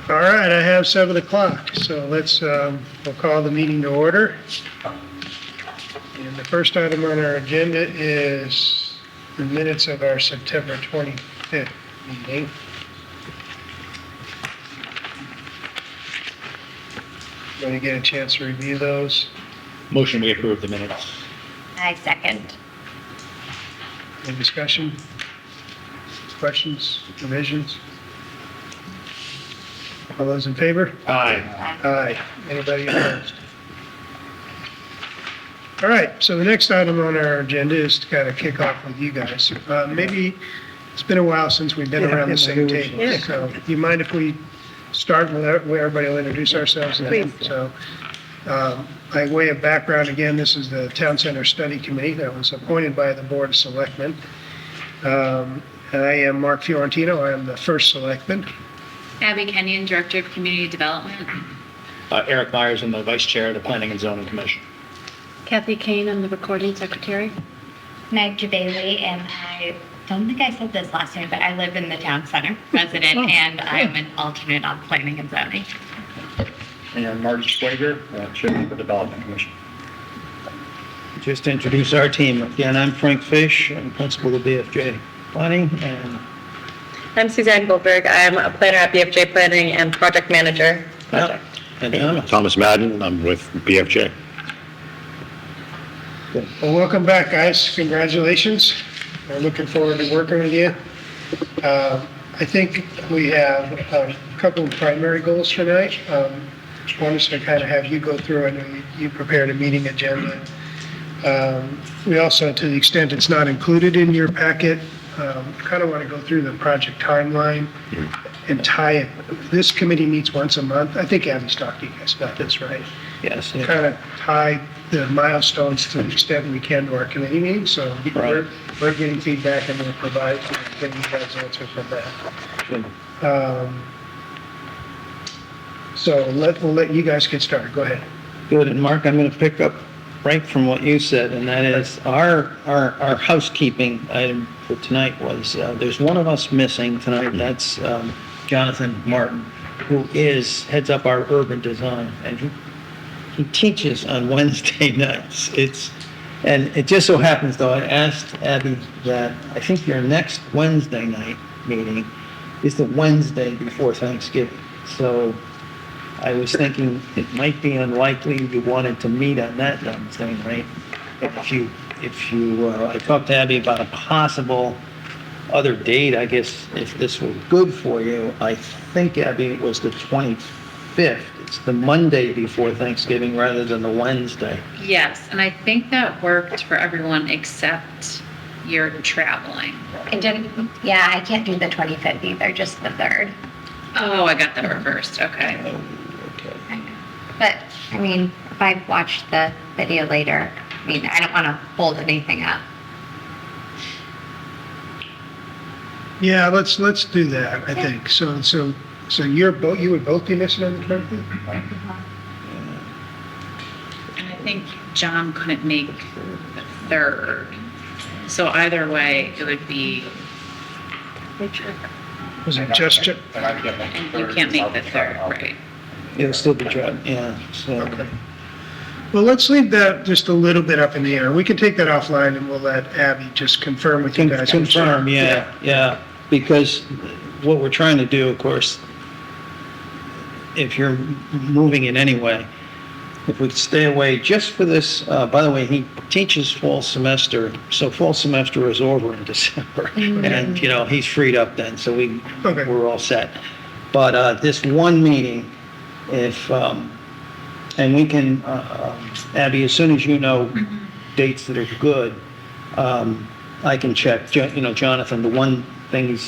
All right, I have 7 o'clock, so we'll call the meeting to order. And the first item on our agenda is the minutes of our September 25th meeting. Want to get a chance to review those? Motion, we approve the minutes. I second. Any discussion? Questions, revisions? All those in favor? Aye. Aye. Anybody opposed? All right, so the next item on our agenda is to kind of kick off with you guys. Maybe it's been a while since we've been around the same table. So do you mind if we start with where everybody will introduce ourselves? Please. So by way of background, again, this is the Town Center Study Committee that was appointed by the Board of Selectmen. And I am Mark Fiorentino. I am the first selectman. Abby Kenyon, Director of Community Development. Eric Myers, I'm the Vice Chair of the Planning and Zoning Commission. Kathy Kane, I'm the recording secretary. Meg Bailey, and I don't think I said this last time, but I live in the town center, resident, and I'm an alternate on planning and zoning. And Marty Schwager, Chairman of the Development Commission. Just to introduce our team, again, I'm Frank Fish, I'm principal of BFJ Planning, and I'm Suzanne Goldberg. I'm a planner at BFJ Planning and project manager. Project. and Thomas Madden, I'm with BFJ. Well, welcome back, guys. Congratulations. We're looking forward to working with you. I think we have a couple of primary goals tonight. One is to kind of have you go through, I know you prepared a meeting agenda. We also, to the extent it's not included in your packet, kind of want to go through the project timeline and tie it. This committee meets once a month. I think Abby's talked to you guys about this, right? yes, Kind of tie the milestones to the extent we can to our committee meeting, so Right. we're getting feedback and we'll provide, give you guys answers from that. So we'll let you guys get started, go ahead. good. And Mark, I'm going to pick up right from what you said, and that is our housekeeping item for tonight was, there's one of us missing tonight, that's Jonathan Martin, who heads up our urban design, and he teaches on Wednesday nights. And it just so happens, though, I asked Abby that I think your next Wednesday night meeting is the Wednesday before Thanksgiving. So I was thinking it might be unlikely you wanted to meet on that Wednesday night. I talked to Abby about a possible other date, I guess, if this were good for you. I think, Abby, it was the 25th. It's the Monday before Thanksgiving rather than the Wednesday. Yes, and I think that worked for everyone except you're traveling. Yeah, I can't do the 25th either, just the 3rd. Oh, I got that reversed. Okay. Okay. But, I mean, if I watch the video later, I mean, I don't want to hold anything up. Yeah, let's do that, I think. So you would both be missing on the 25th? And I think John couldn't make the 3rd. So either way, it would be, Was it just, and you can't make the 3rd, right? It'll still be tried, yeah, so. okay. Well, let's leave that just a little bit up in the air. We can take that offline and we'll let Abby just confirm with you guys. Confirm, yeah, because what we're trying to do, of course, if you're moving it anyway, if we stay away just for this, by the way, he teaches fall semester, so fall semester is over in December, and, he's freed up then, so Okay. we're all set. But this one meeting, if, and we can, Abby, as soon as you know dates that are good, I can check, Jonathan, the one thing he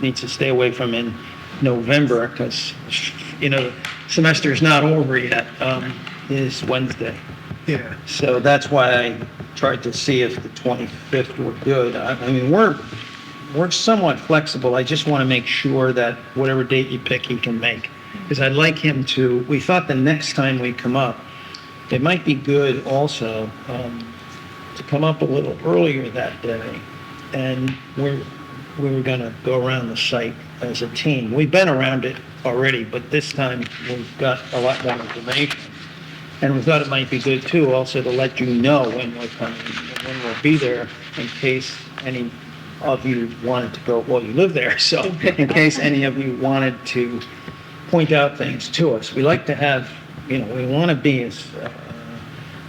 needs to stay away from in November, because, semester's not over yet, is Wednesday. Yeah, So that's why I tried to see if the 25th were good. I mean, we're somewhat flexible. I just want to make sure that whatever date you pick, he can make. Because I'd like him to, we thought the next time we come up, it might be good also to come up a little earlier that day. And we were going to go around the site as a team. We've been around it already, but this time we've got a lot more information. And we thought it might be good too, also to let you know when we're coming, when we'll be there, in case any of you wanted to go, well, you live there, so in case any of you wanted to point out things to us. We like to have, we want to be as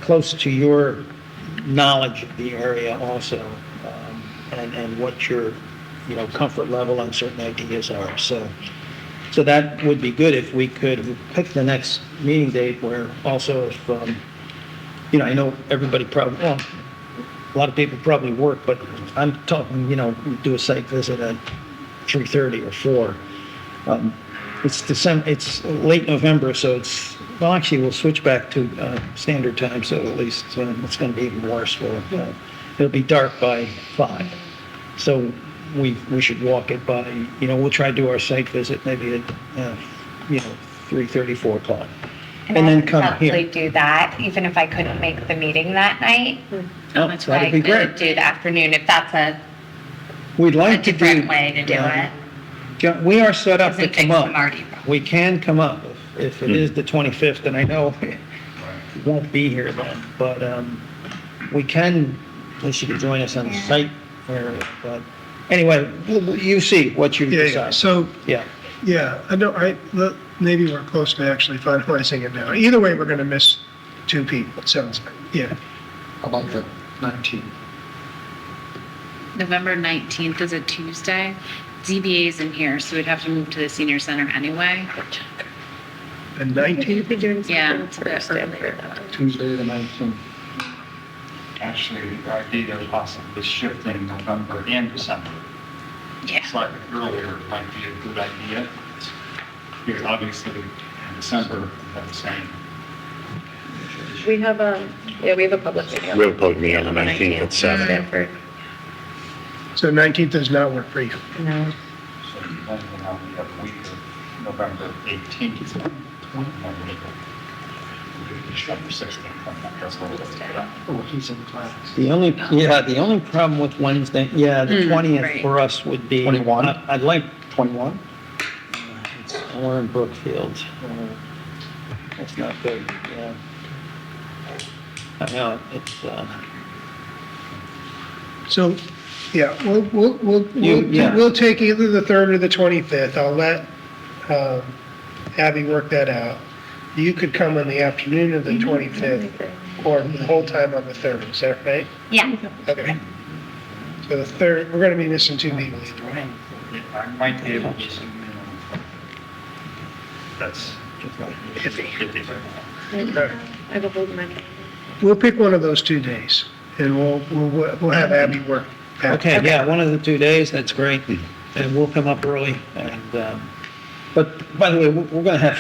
close to your knowledge of the area also, and what your, comfort level on certain ideas are. So that would be good if we could pick the next meeting date where also if, I know everybody probably, well, a lot of people probably work, but I'm talking, do a site visit at 3:30 or 4. It's December, it's late November, so well, actually, we'll switch back to standard time, so at least it's going to be even worse. It'll be dark by 5. So we should walk it by, we'll try to do our site visit maybe at, 3:30, 4 o'clock. And then I could come probably here. do that, even if I couldn't make the meeting that night. Oh, That's that'd why be I could great. do the afternoon, if that's a We'd like to different do. way to do it. We are set up to Doesn't come fix up. the Marty problem. We can come up if it is the 25th, and I know you won't be here then, but we can, unless you can join us on the site area, but anyway, you see what you Yeah, decide. so, Yeah, I know, maybe we're close to actually finalizing it now. Either way, we're gonna miss 2 people, it sounds like, yeah. About the 19th. November 19th is a Tuesday. ZBA is in here, so we'd have to move to the senior center anyway. The 19th? Be doing Yeah, something it's a bit Thursday earlier. later that way. Tuesday the 19th. Actually, the idea of possibly shifting November and December Yeah. slightly earlier might be a good idea. Because obviously in December, that's the same. We have we have a public meeting. We'll probably meet on the 19th at 7. Stanford. So 19th does not work for you. No. So then we'll have the week of November 18th. December 16th. That's what we'll do. Oh, he's in class. the only problem with Wednesday, the 20th right. for us would be. 21? I'd like, 21? we're in Brookfield. That's not good, yeah. I know, it's, So, yeah, Yeah. we'll take either the 3rd or the 25th. I'll let Abby work that out. You could come on the afternoon of the 25th or the whole time on the 3rd, is that right? Yeah, Okay. So the 3rd, we're gonna be missing 2 people either way. I might be able to zoom in. That's Iffy. iffy. Okay. I have a hold my. We'll pick one of those 2 days and we'll have Abby work. that. okay, yeah, one of the 2 days, that's great. And we'll come up early and, but by the way, we're gonna have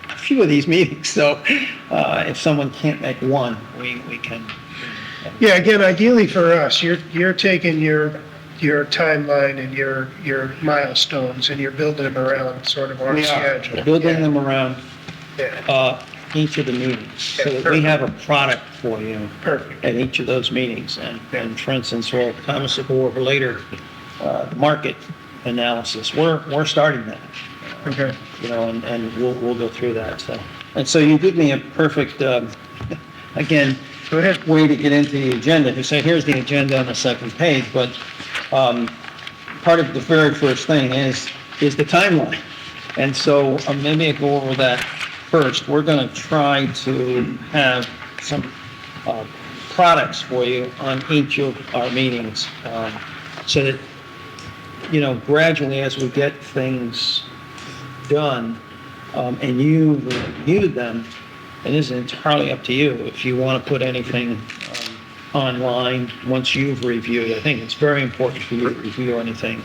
a few of these meetings, so, if someone can't make one, we can. Yeah, again, ideally for us, you're taking your timeline and your milestones and you're building them around sort of our We are schedule. building them around, Yeah, each of the meetings, so that we have a product for you perfect. at each of those meetings. And for instance, we'll Thomas will go over later, the market analysis. We're starting that, Okay. and we'll go through that, so. And so you give me a perfect, again, Go ahead. way to get into the agenda. You say, here's the agenda on the second page, but, part of the very first thing is the timeline. And so maybe I go over that first. We're going to try to have some products for you on each of our meetings, so that, gradually as we get things done, and you review them, and this is entirely up to you, if you want to put anything online once you've reviewed. I think it's very important for you to review anything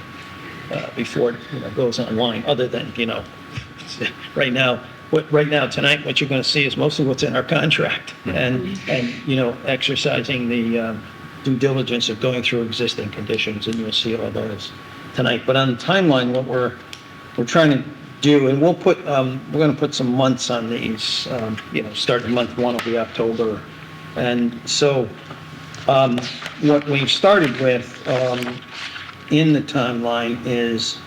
before it goes online, other than, right now, tonight, what you're going to see is mostly what's in our contract, and exercising the due diligence of going through existing conditions, and you'll see all those tonight. But on the timeline, what we're trying to do, and we'll put, we're gonna put some months on these, starting month one will be October. And so, what we've started with, in the timeline is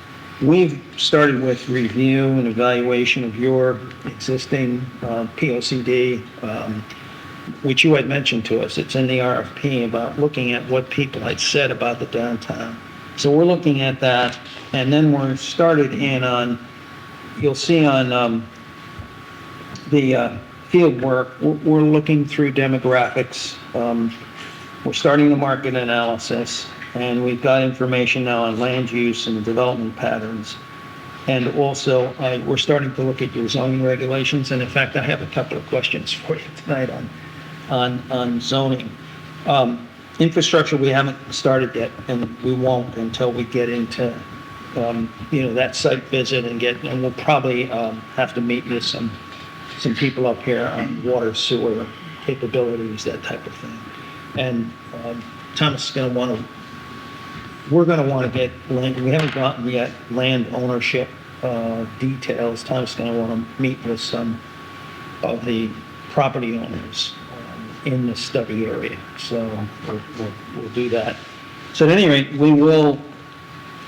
we've started with review and evaluation of your existing, POCD, which you had mentioned to us. It's in the RFP about looking at what people had said about the downtown. So we're looking at that, and then we're started in on, you'll see on the field work, we're looking through demographics. We're starting the market analysis, and we've got information now on land use and development patterns. And also, we're starting to look at your zoning regulations, and in fact, I have a couple of questions for you tonight on zoning. Infrastructure, we haven't started yet, and we won't until we get into, that site visit and we'll probably have to meet with some people up here on water, sewer capabilities, that type of thing. And Thomas is going to want to, we're going to want to get land, we haven't gotten yet land ownership details. Thomas is going to want to meet with some of the property owners in the study area. So we'll do that. So at any rate, we will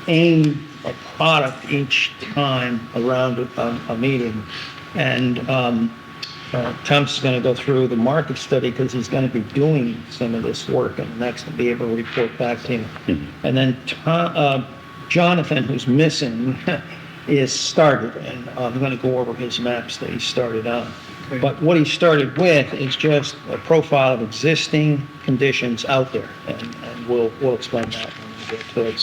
aim a product each time around a meeting. And Tom's going to go through the market study because he's going to be doing some of this work and next to be able to report back to you. And then Jonathan, who's missing, is started, and I'm going to go over his maps that he started on. Okay. But what he started with is just a profile of existing conditions out there, and we'll explain that when we get to it.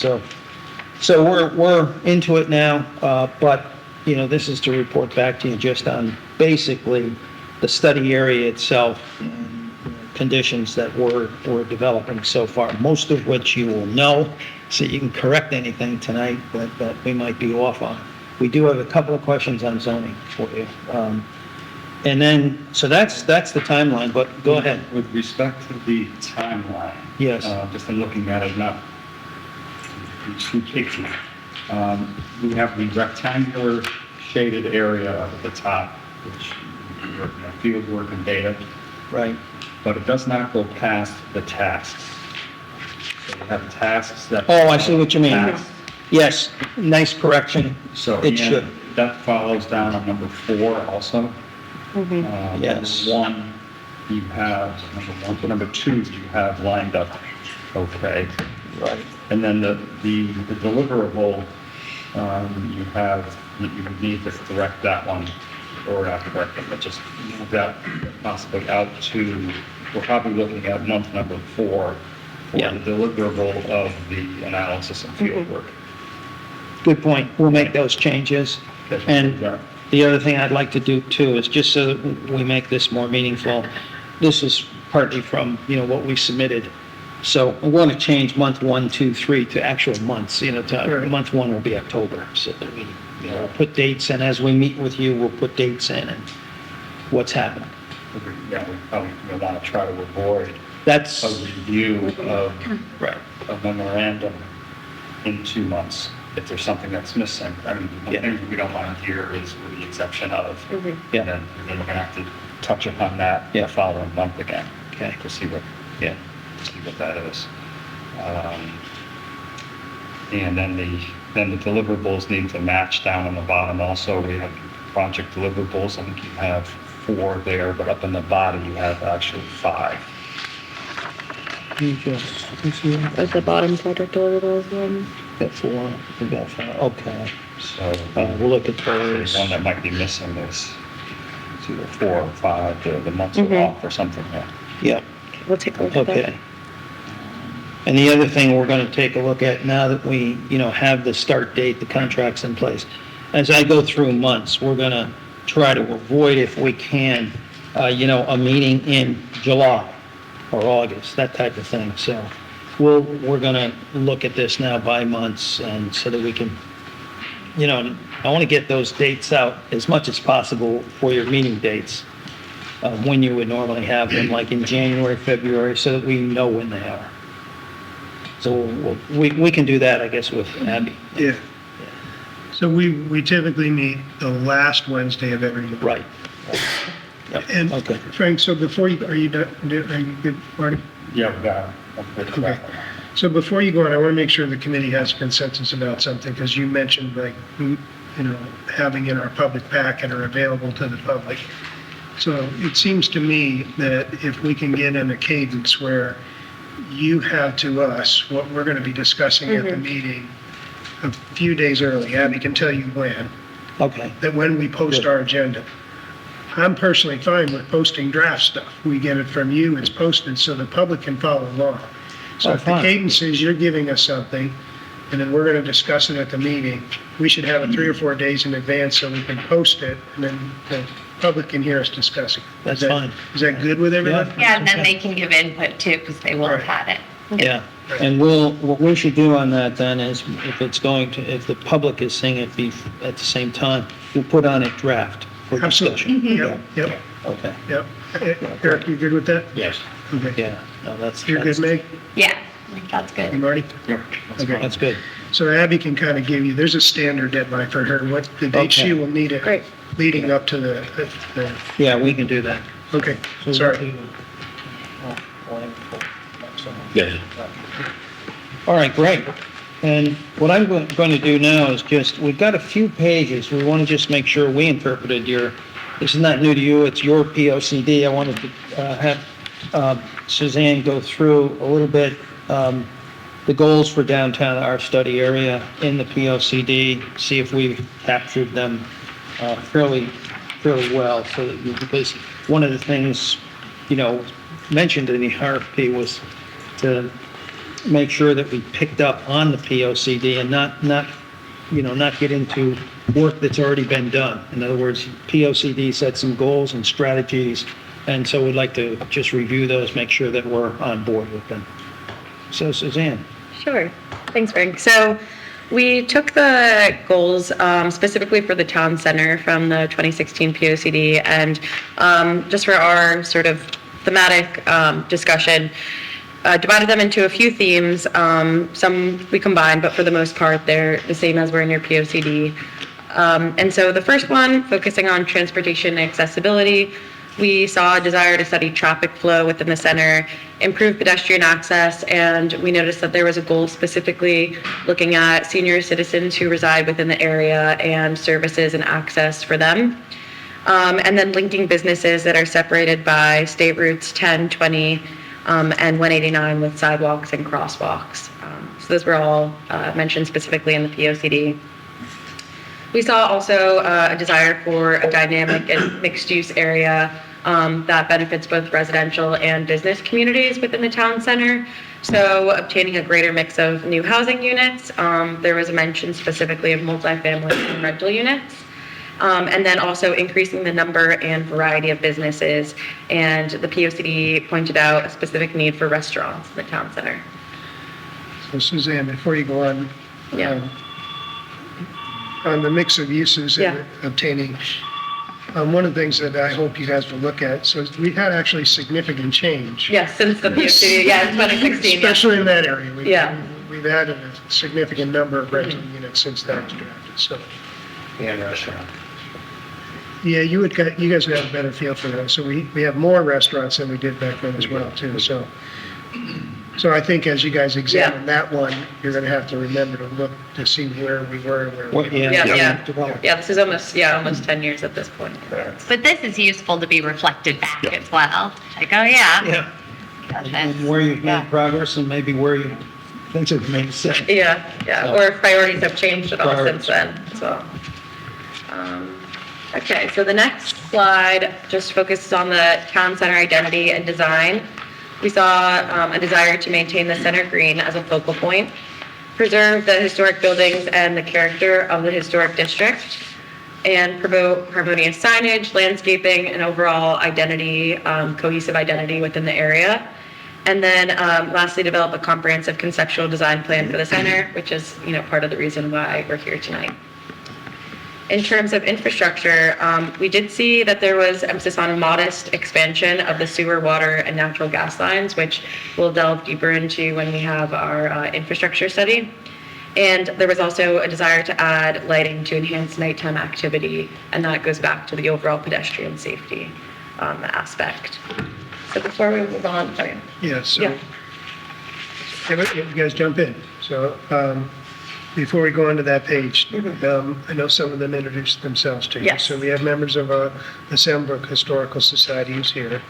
So we're into it now, but this is to report back to you just on basically the study area itself and conditions that we're developing so far, most of which you will know, so you can correct anything tonight that we might be off on. We do have a couple of questions on zoning for you. And then, so that's the timeline, but go ahead. With respect to the timeline. Yes. Just in looking at it, not too picky. We have the rectangular shaded area at the top, which field work and data, Right. but it does not go past the tasks. So we have tasks that. Oh, I see what you mean. Tasks. Yes, nice correction. So It and should. that follows down on number 4 also. Yes. Number 1, you have, number 1, but number 2, you have lined up, okay. Right. And then the deliverable, you have, you would need to correct that one, or not correct it, but just move that possibly out to, we're probably looking at month number 4 for Yeah. the deliverable of the analysis and field work. Good point. We'll make those changes. And the other thing I'd like to do too is just so that we make this more meaningful, this is partly from, what we submitted. So we want to change month 1, 2, 3 to actual months, to month 1 will be October. So that we, we'll put dates, and as we meet with you, we'll put dates in and what's happening. Yeah, we probably want to try to avoid That's a review of right. a memorandum in 2 months. If there's something that's missing, I mean, the Yeah. thing we don't want to hear is with the exception of, Yeah. and then we're going to have to touch upon that Yeah. the following month again. Okay. To see what that is. And then the deliverables need to match down on the bottom also. We have project deliverables, I think you have 4 there, but up in the body you have actually 5. You see that? At the bottom project deliverables one. Got 4, we got 5. Okay. So We'll look at there's those. one that might be missing is it's either 4 or 5, the months are off or something, yeah. Yeah. We'll take a look at that. Okay. And the other thing we're going to take a look at now that we, have the start date, the contracts in place. As I go through months, we're going to try to avoid, if we can, a meeting in July or August, that type of thing. So we're going to look at this now by months, and so that we can, I want to get those dates out as much as possible for your meeting dates, when you would normally have them, like in January, February, so that we know when they are. So we can do that, I guess, with Abby. Yeah. So we typically meet the last Wednesday of every month. Right. Yep, And okay. Frank, so before you, are you done, are you good, Marty? Yeah, we got it. Okay. So before you go on, I want to make sure the committee has consensus about something, because you mentioned like, having in our public packet or available to the public. So it seems to me that if we can get in a cadence where you have to us what we're going to be discussing at the meeting a few days early, Abby can tell you when, Okay, that when we post Good. our agenda. I'm personally fine with posting draft stuff. We get it from you, it's posted so the public can follow along. So Oh, if the fine. cadence is you're giving us something, and then we're gonna discuss it at the meeting, we should have it 3 or 4 days in advance so we can post it, and then the public can hear us discuss it. That's Is that- fine. Is that good with everyone? Yeah, and then they can give input too, because they will have had it. yeah. And what we should do on that then is, if the public is seeing it be at the same time, we'll put on a draft for discussion. Absolutely. Yep, yep, Okay, yep. Eric, you good with that? Yes. Okay. yeah, no, that's. You're good, Meg? Yeah, I think that's You good. Marty? Yep. Okay. That's good. So Abby can kind of give you, there's a standard deadline for her, what the date she Okay. will need it Great. leading up to the, Yeah, we can do that. okay, So sorry. Yeah. All right, great. And what I'm going to do now is just, we've got a few pages. We want to just make sure we interpreted this is not new to you, it's your POCD. I wanted to have Suzanne go through a little bit the goals for downtown our study area in the POCD, see if we've captured them fairly well. So that because one of the things, mentioned in the RFP was to make sure that we picked up on the POCD and not get into work that's already been done. In other words, POCD set some goals and strategies, and so we'd like to just review those, make sure that we're on board with them. So Suzanne. Sure. Thanks, Frank. So we took the goals specifically for the town center from the 2016 POCD, and just for our sort of thematic discussion, divided them into a few themes. Some we combined, but for the most part, they're the same as were in your POCD. And so the first one, focusing on transportation and accessibility, we saw a desire to study traffic flow within the center, improve pedestrian access, and we noticed that there was a goal specifically looking at senior citizens who reside within the area and services and access for them. And then linking businesses that are separated by state routes 10, 20, and 189 with sidewalks and crosswalks. So those were all mentioned specifically in the POCD. We saw also a desire for a dynamic and mixed-use area that benefits both residential and business communities within the town center. So obtaining a greater mix of new housing units. There was a mention specifically of multifamily and rental units. And then also increasing the number and variety of businesses. And the POCD pointed out a specific need for restaurants in the town center. So Suzanne, before you go on, Yeah. On the mix of uses and Yeah. obtaining, one of the things that I hope you guys will look at, so we had actually significant change. Yes, since the POCD, yeah, in 2016, yeah. Especially in that area. Yeah. We've added a significant number of rental units since that was drafted, so. And restaurant. Yeah, you guys would have a better feel for that. So we have more restaurants than we did back then as well, too, so. So I think as you guys examine that one, you're gonna have to remember to look to see where we were and where we What, are. Yeah. Yeah, this is almost 10 years at this point. But this is useful to be reflected back as well. Like, oh, yeah. Yeah. And where you've Yeah. made progress and maybe where you, things have made sense. Yeah, So- or if priorities have changed at all Priorities. since then, so. Okay, so the next slide just focuses on the town center identity and design. We saw a desire to maintain the center green as a focal point, preserve the historic buildings and the character of the historic district, and promote harmonious signage, landscaping, and overall identity, cohesive identity within the area. And then lastly, develop a comprehensive conceptual design plan for the center, which is, part of the reason why we're here tonight. In terms of infrastructure, we did see that there was emphasis on a modest expansion of the sewer, water, and natural gas lines, which we'll delve deeper into when we have our infrastructure study. And there was also a desire to add lighting to enhance nighttime activity, and that goes back to the overall pedestrian safety aspect. So before we move on, sorry. Yeah, so, Yeah. you guys jump in. So, before we go on to that page, I know some of them introduced themselves to you. Yes. So we have members of the Sandbrook Historical Society who's here.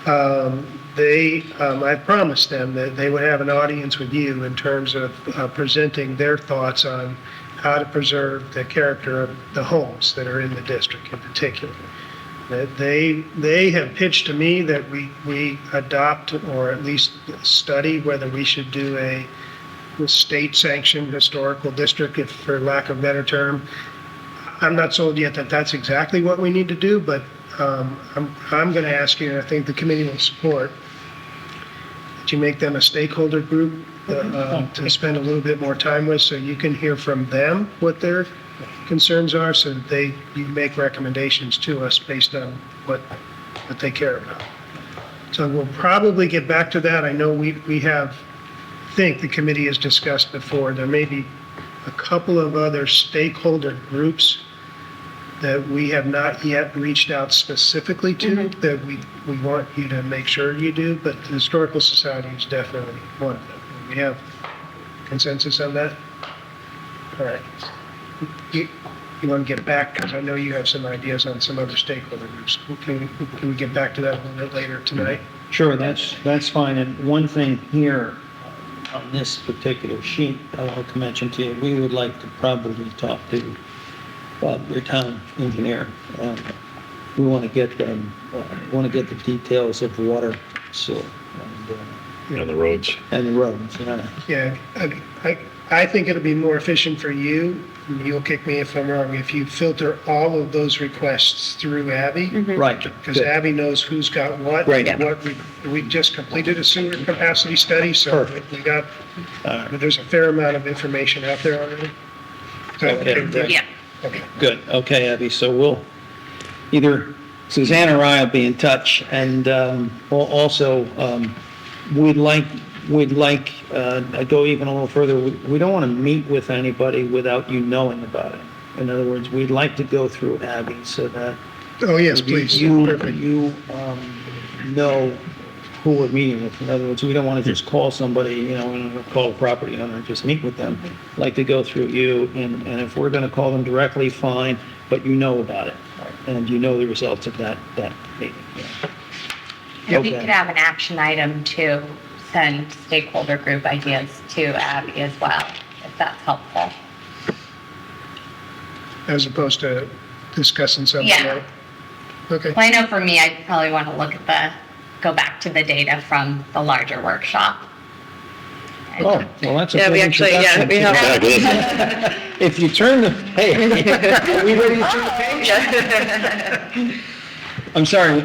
I promised them that they would have an audience with you in terms of presenting their thoughts on how to preserve the character of the homes that are in the district in particular. That they have pitched to me that we adopt or at least study whether we should do a state-sanctioned historical district, if for lack of a better term. I'm not sold yet that that's exactly what we need to do, but I'm going to ask you, and I think the committee will support, that you make them a stakeholder group to spend a little bit more time with, so you can hear from them what their concerns are, so that you make recommendations to us based on what they care about. So we'll probably get back to that. I know we have, I think the committee has discussed before, there may be a couple of other stakeholder groups that we have not yet reached out specifically to, that we want you to make sure you do, but the Historical Society is definitely one of them. We have consensus on that? All right. You want to get back, because I know you have some ideas on some other stakeholder groups. Can we get back to that a little bit later tonight? Sure, that's fine. And one thing here on this particular sheet I want to mention to you, we would like to probably talk to your town engineer. We want to get them, the details of water, sewer, And the roads. and the roads. Yeah. Yeah, I think it'll be more efficient for you, and you'll kick me if I'm wrong, if you filter all of those requests through Abby. Right. Because Abby knows who's got what. Right. and what we just completed a sewer capacity study, so Perfect. we got, there's a fair amount of information out there already. So, Okay. Yeah. Okay. Good. Okay, Abby. So we'll either Suzanne or I will be in touch, and we'll also we'd like go even a little further. We don't want to meet with anybody without you knowing about it. In other words, we'd like to go through Abby so that Oh, yes, please. you Perfect. know who we're meeting with. In other words, we don't want to just call somebody, call a property owner and just meet with them. Like to go through you, and if we're going to call them directly, fine, but you know about it, and you know the results of that meeting. We Okay. could have an action item to send stakeholder group ideas to Abby as well, if that's helpful. As opposed to discussing something Yeah. like. Okay. Well, I know for me, I'd probably want to go back to the data from the larger workshop. Oh, well, that's a Yeah, good we actually, yeah, introduction. we have. Yeah, good. If you turn the, hey, are we ready to turn the page? I'm sorry,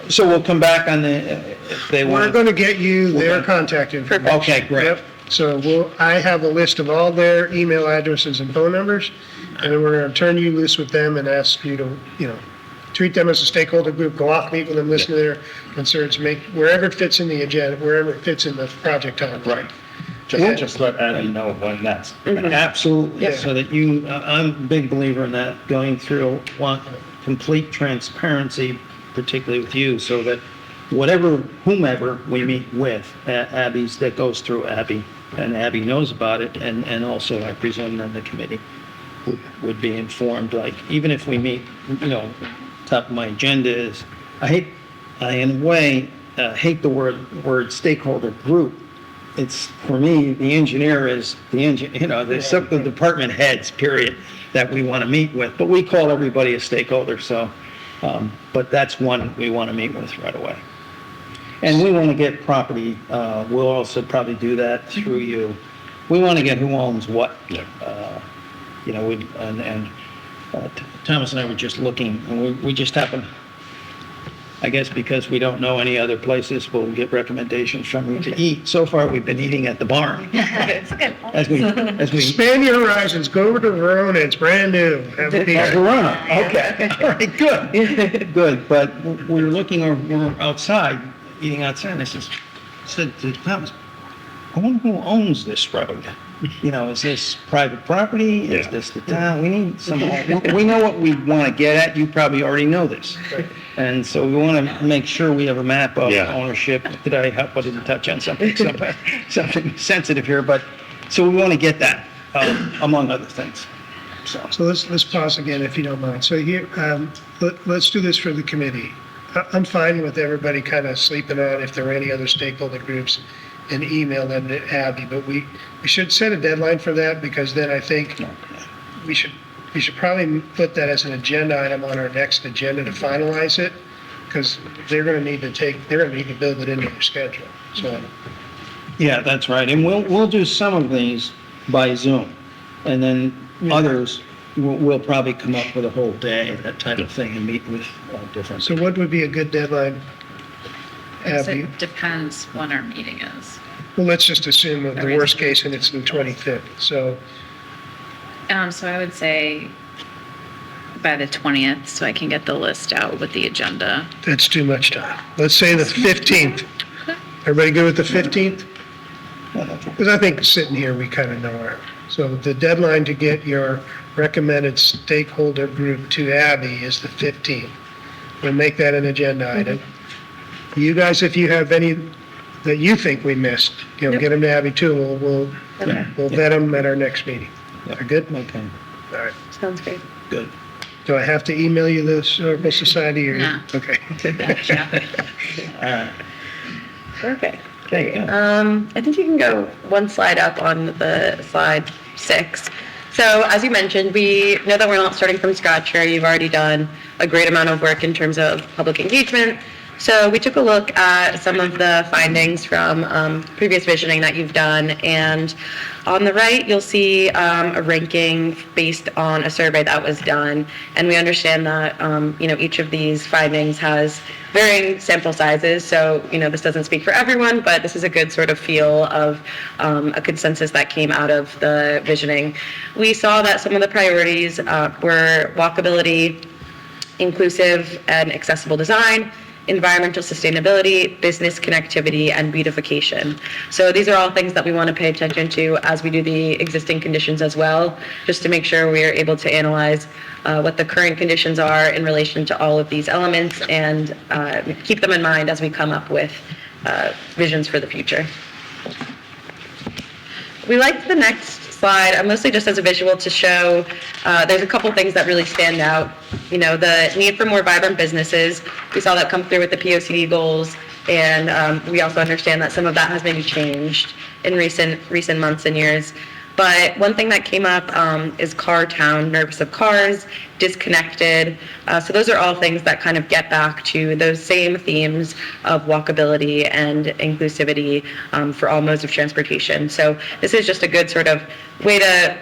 so we'll come back on if they We're want. going to get you their contact information. Okay, great. Yep. So I have a list of all their email addresses and phone numbers, and then we're going to turn you loose with them and ask you to, treat them as a stakeholder group, go off, meet with them, listen to their concerns, make, wherever it fits in the agenda, wherever it fits in the project timeline. Right. Just let Abby know when that's. Absolutely, Yeah. so that I'm a big believer in that, going through, want complete transparency, particularly with you, so that whomever we meet with, Abby's, that goes through Abby, and Abby knows about it, and also, I presume, then the committee would be informed, like, even if we meet, top of my agenda is, I in a way, hate the word stakeholder group. It's, for me, the engineer is there's some department heads, period, that we want to meet with, but we call everybody a stakeholder, so, but that's one we want to meet with right away. And we want to get property, we'll also probably do that through you. We want to get who owns what. Yeah. Thomas and I were just looking, and we just happen, I guess because we don't know any other places, we'll get recommendations from you to eat. So far, we've been eating at the barn. It's a good As we Expand your horizons, go over to Verona, it's brand new. Have a beer. Verona, okay, all right, good, good, but we're outside, eating outside, and I said to Thomas, who owns this road? You know, is this private property? Is Yeah. this the town? We need some, we know what we want to get at. You probably already know this. And so we want to make sure we have a map of Yeah. ownership. Did I didn't touch on something sensitive here, but, so we want to get that, among other things. So let's pause again, if you don't mind. So here, let's do this for the committee. I'm fine with everybody kind of sleeping on if there are any other stakeholder groups and email them to Abby, but we should set a deadline for that, because then I think we should probably put that as an agenda item on our next agenda to finalize it, because they're going to need to build it into their schedule. So, Yeah, that's right. And we'll do some of these by Zoom. And then others, we'll probably come up with a whole day, that type of thing, and meet with different. so what would be a good deadline, Abby? It depends when our meeting is. Well, let's just assume that the worst case, and it's the 25th. So, So I would say by the 20th, so I can get the list out with the agenda. that's too much time. Let's say the 15th. Everybody good with the 15th? Because I think sitting here, we kind of know our, so the deadline to get your recommended stakeholder group to Abby is the 15th. We'll make that an agenda item. You guys, if you have any that you think we missed, get them to Abby too. We'll vet them at our next meeting. Are good? Okay, All right. Sounds great. good. Do I have to email you the Historical Society or? No. Okay. All right. Perfect. Okay, good. I think you can go one slide up on the slide 6. So as you mentioned, we know that we're not starting from scratch here. You've already done a great amount of work in terms of public engagement. So we took a look at some of the findings from previous visioning that you've done. And on the right, you'll see a ranking based on a survey that was done. And we understand that, each of these findings has varying sample sizes. So, this doesn't speak for everyone, but this is a good sort of feel of a consensus that came out of the visioning. We saw that some of the priorities were walkability, inclusive and accessible design, environmental sustainability, business connectivity, and beautification. So these are all things that we want to pay attention to as we do the existing conditions as well, just to make sure we are able to analyze what the current conditions are in relation to all of these elements and keep them in mind as we come up with visions for the future. We liked the next slide, mostly just as a visual to show there's a couple things that really stand out. The need for more vibrant businesses. We saw that come through with the POCD goals, and we also understand that some of that has maybe changed in recent months and years. But one thing that came up is car town, nervous of cars, disconnected. So those are all things that kind of get back to those same themes of walkability and inclusivity for all modes of transportation. So this is just a good sort of way to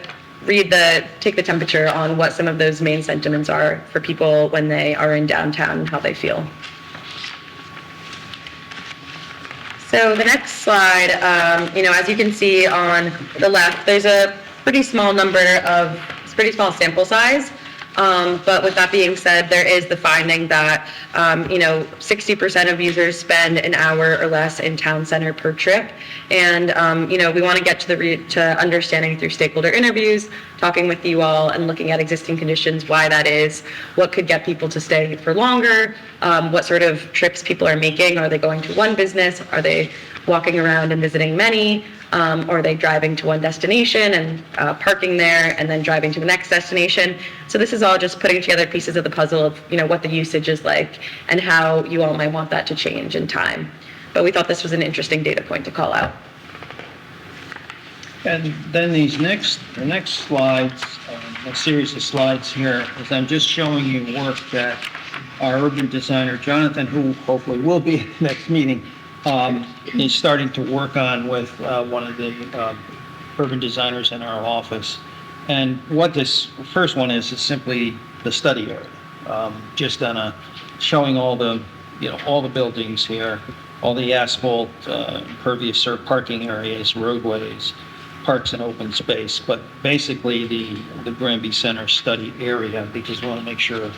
take the temperature on what some of those main sentiments are for people when they are in downtown and how they feel. So the next slide, as you can see on the left, there's a pretty small sample size. But with that being said, there is the finding that, 60% of users spend an hour or less in town center per trip. And, we want to get to understanding through stakeholder interviews, talking with you all and looking at existing conditions, why that is, what could get people to stay for longer, what sort of trips people are making. Are they going to one business? Are they walking around and visiting many? Or are they driving to one destination and parking there and then driving to the next destination? So this is all just putting together pieces of the puzzle of, what the usage is like and how you all might want that to change in time. But we thought this was an interesting data point to call out. And then the next slides, a series of slides here, is I'm just showing you work that our urban designer, Jonathan, who hopefully will be at the next meeting, is starting to work on with one of the urban designers in our office. And what this first one is simply the study area, just on showing all the buildings here, all the asphalt, impervious parking areas, roadways, parks and open space, but basically the Granby Center study area, because we want to make sure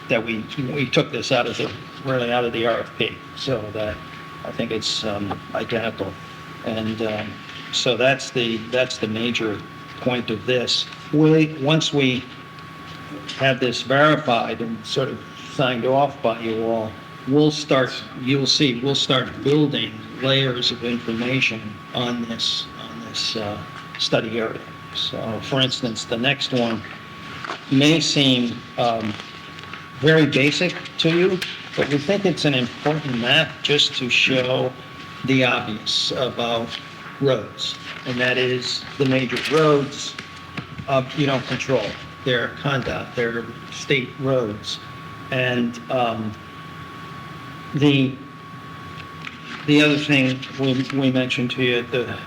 that we took this out of the RFP, so that I think it's identical. And So that's the major point of this. Once we have this verified and sort of signed off by you all, we'll start building layers of information on this study area. So, for instance, the next one may seem very basic to you, but we think it's an important map just to show the obvious about roads, and that is the major roads you don't control. They're conduct, they're state roads. And the other thing we mentioned to you at the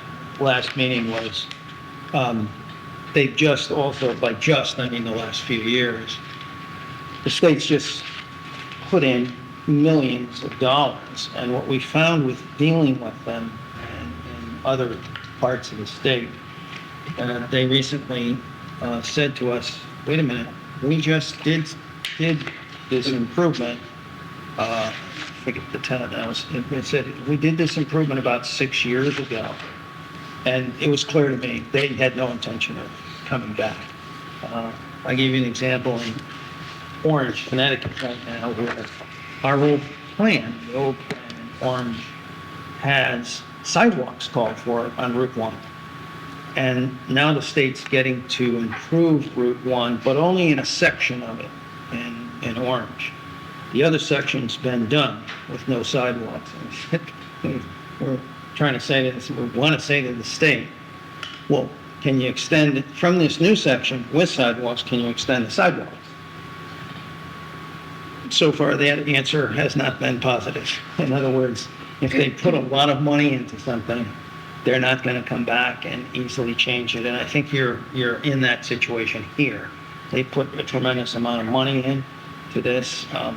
last meeting was they've just also, by just, I mean the last few years, the state's just put in millions of dollars. And what we found with dealing with them in other parts of the state, they recently said to us, wait a minute, we just did this improvement. I forget the town now. It said, we did this improvement about 6 years ago. And it was clear to me, they had no intention of coming back. I gave you an example in Orange, Connecticut right now, where our old plan, the old plan in Orange, has sidewalks called for on Route 1. And now the state's getting to improve Route 1, but only in a section of it in Orange. The other section's been done with no sidewalks. We're trying to say to this, we want to say to the state, well, can you extend it from this new section with sidewalks, can you extend the sidewalks? So far, that answer has not been positive. In other words, if they put a lot of money into something, they're not going to come back and easily change it. And I think you're in that situation here. They put a tremendous amount of money into this. I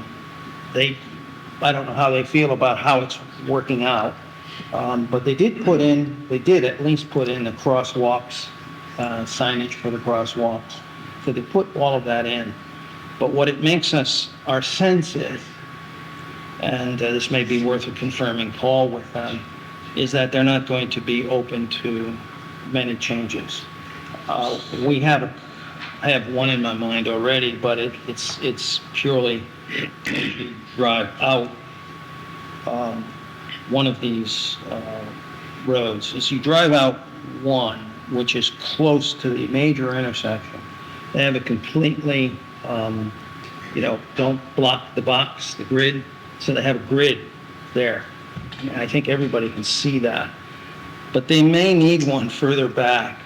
don't know how they feel about how it's working out. But they did at least put in the crosswalks, signage for the crosswalks. So they put all of that in. But what it makes our sense is, and this may be worth a confirming call with them, is that they're not going to be open to many changes. I have one in my mind already, but it's purely drive out one of these roads. As you drive out one, which is close to the major intersection, they have a completely, don't block the box, the grid, so they have a grid there. And I think everybody can see that. But they may need one further back.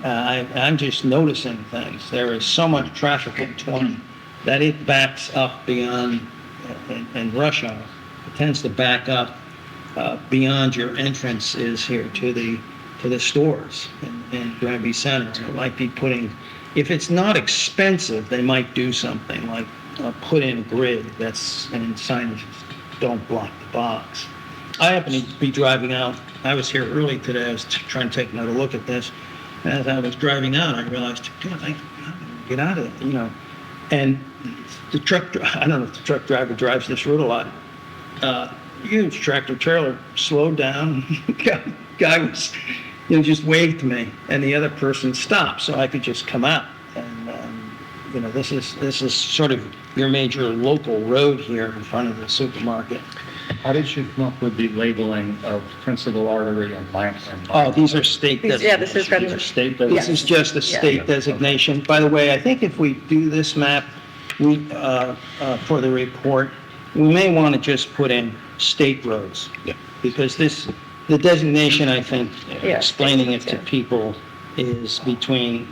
I'm just noticing things. There is so much traffic in 20 that it backs up beyond, and rush hour, it tends to back up beyond your entrances here to the stores in Granby Center. It might be if it's not expensive, they might do something like put in a grid and signage, don't block the box. I happen to be driving out. I was here early today. I was trying to take another look at this. As I was driving out, I realized, God, I gotta get out of it, And I don't know if the truck driver drives this route a lot. Huge tractor trailer slowed down. Guy was, just waved to me, and the other person stopped, so I could just come out. And this is sort of your major local road here in front of the supermarket. How did you come up with the labeling of principal artery and minor? Oh, these are state designations. Yeah, this is These are state This is just a state designation. By the way, I think if we do this map, for the report, we may want to just put in state roads. Yeah. Because the designation, I think, Yeah, explaining it to people is between,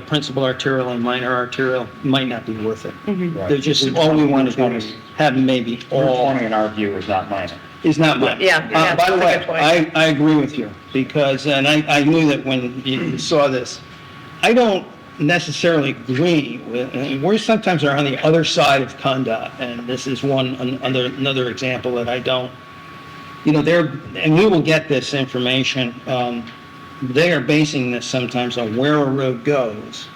principal arterial and minor arterial might not be worth it. Right. They're just, all we want to do is have maybe Route all, 20 in our view is not minor. is not minor. Yeah, By the that's a way, good point. I agree with you, because, and I knew that when you saw this, I don't necessarily agree with, and we sometimes are on the other side of conduct, and this is another example that I don't, and we will get this information, they are basing this sometimes on where a road goes,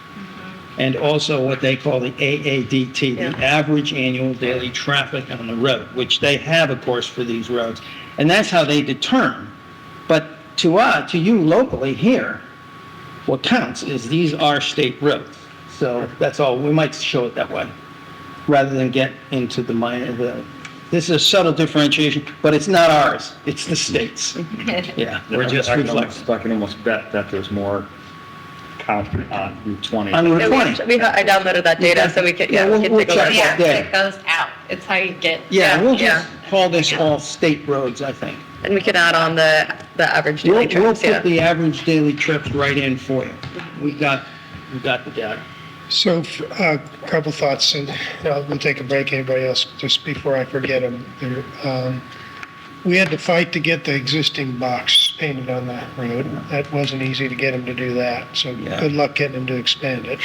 and also what they call the AADT, the average annual daily traffic on the road, which they have, of course, for these roads. And that's how they determine. But to you locally here, what counts is these are state roads. So that's all, we might show it that way, rather than get into the this is a subtle differentiation, but it's not ours, it's the state's. Yeah, we're just reflecting. I can almost bet that there's more count on Route 20. On Route 20. I downloaded that data, so we could, yeah, we could We'll take a check look. that Yeah, day. it goes out. It's how you get. Yeah, we'll Yeah. just call this all state roads, I think. And we can add on the average We'll daily trips, put yeah. the average daily trips right in for you. We got the data. So, a couple thoughts, and we'll take a break, anybody else, just before I forget them. We had to fight to get the existing box painted on the road. That wasn't easy to get them to do that, so Yeah. good luck getting them to expand it.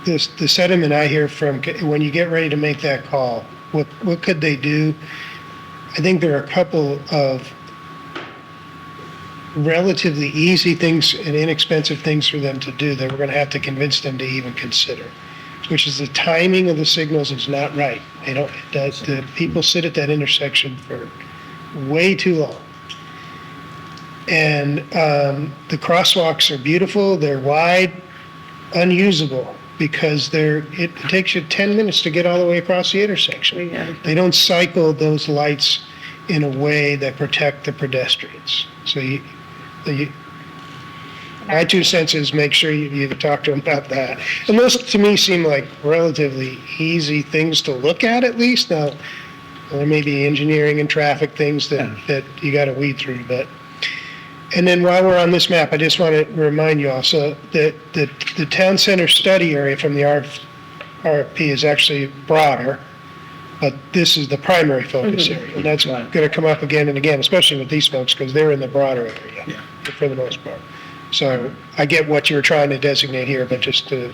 The sentiment I hear from, when you get ready to make that call, what could they do? I think there are a couple of relatively easy things and inexpensive things for them to do that we're going to have to convince them to even consider, which is the timing of the signals is not right. The people sit at that intersection for way too long. And the crosswalks are beautiful, they're wide, unusable, because it takes you 10 minutes to get all the way across the intersection. Yeah. They don't cycle those lights in a way that protect the pedestrians. So my 2 cents is make sure you talk to them about that. And those, to me, seem like relatively easy things to look at least. Now, there may be engineering and traffic things that you got to weed through, but. And then while we're on this map, I just want to remind you also that the town center study area from the RFP is actually broader, but this is the primary focus area. And that's going to come up again and again, especially with these folks, because they're in the broader area for the most part. So I get what you were trying to designate here, but just the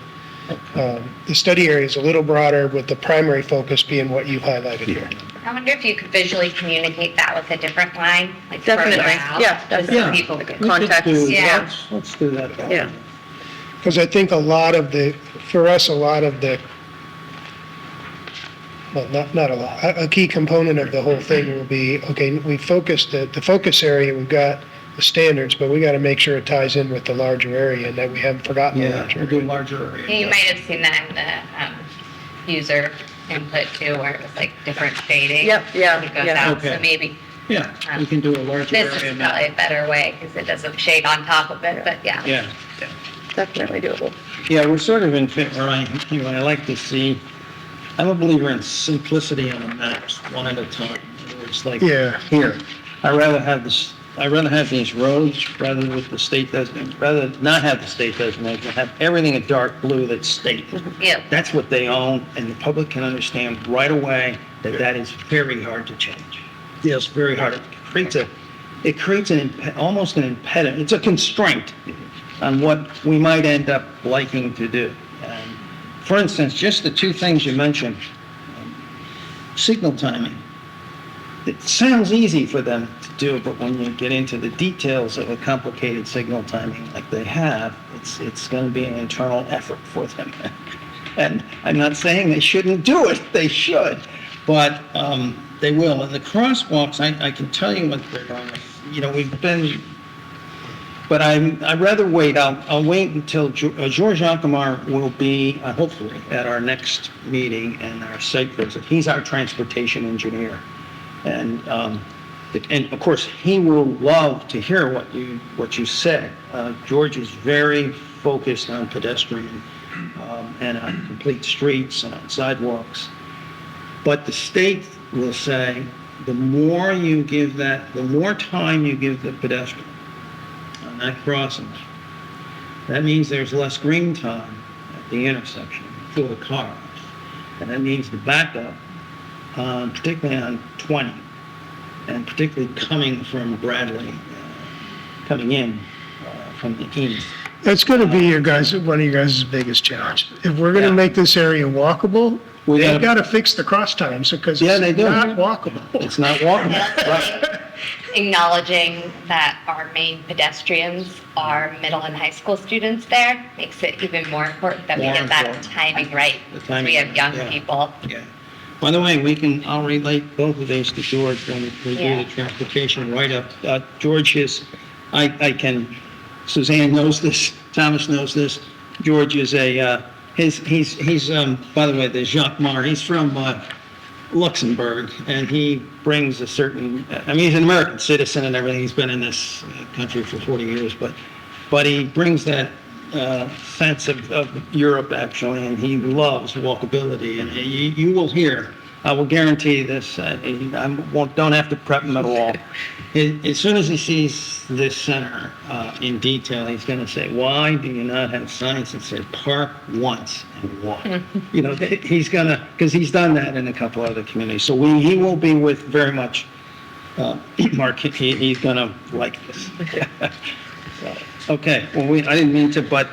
study area is a little broader with the primary focus being what you highlighted here. I wonder if you could visually communicate that with a different line, like Definitely, further out, yeah, just so definitely. people We could. could Context, yeah. Let's do that. Yeah. Because I think well, not a lot, a key component of the whole thing will be, okay, we focused, the focus area, we've got the standards, but we got to make sure it ties in with the larger area and that we haven't forgotten the Yeah, larger we'll do area. larger area. You might have seen that in the user input too, where it was like different shading. Yep, yeah, It goes yeah. out, Okay. so maybe Yeah, we can do a larger this area is now. probably a better way because it doesn't shade on top of it, but yeah. Yeah. Definitely doable. Yeah, we're sort of in fit, Ryan, I like to see, I'm a believer in simplicity on the maps, one at a time. It's like, Yeah. here, I'd rather have these roads rather with the state designation, rather not have the state designation, have everything in dark blue that's state. Yeah. That's what they own, and the public can understand right away that is very hard to change. Yes, very hard. It creates almost an impediment, it's a constraint on what we might end up liking to do. And for instance, just the 2 things you mentioned, signal timing. It sounds easy for them to do, but when you get into the details of a complicated signal timing like they have, it's going to be an internal effort for them. And I'm not saying they shouldn't do it, they should, but they will. And the crosswalks, I can tell you what they're going to, we've been, but I'd rather wait. I'll wait until George Alcamar will be, hopefully, at our next meeting and our site visit. He's our transportation engineer. And of course, he will love to hear what you said. George is very focused on pedestrian and on complete streets and on sidewalks. But the state will say, the more time you give the pedestrian on that crossing, that means there's less green time at the intersection for the cars. And that means the backup, particularly on 20, and particularly coming from Bradley, coming in from the east. That's going to be one of your guys' biggest challenges. If we're going to Yeah. make this area walkable, We they've gotta- got to fix the cross times because Yeah, it's they do. not walkable. It's not walkable, right? Acknowledging that our main pedestrians are middle and high school students there makes it even more important that we More get that important. timing right. The timing We have right, young yeah. people. Yeah. By the way, I'll relate both of these to George when we do Yeah. the transportation write-up. George is, Suzanne knows this, Thomas knows this. George is he's by the way, there's Jacques Mar, he's from Luxembourg, and he brings a certain, he's an American citizen and everything, he's been in this country for 40 years, but he brings that sense of Europe, actually, and he loves walkability, and you will hear, I will guarantee this, don't have to prep him at all. As soon as he sees this center in detail, he's going to say, why do you not have signs that say park once and walk? He's going to, because he's done that in a couple other communities. So he will be with very much, Mark, he's going to like this. Okay, well, I didn't mean to, but,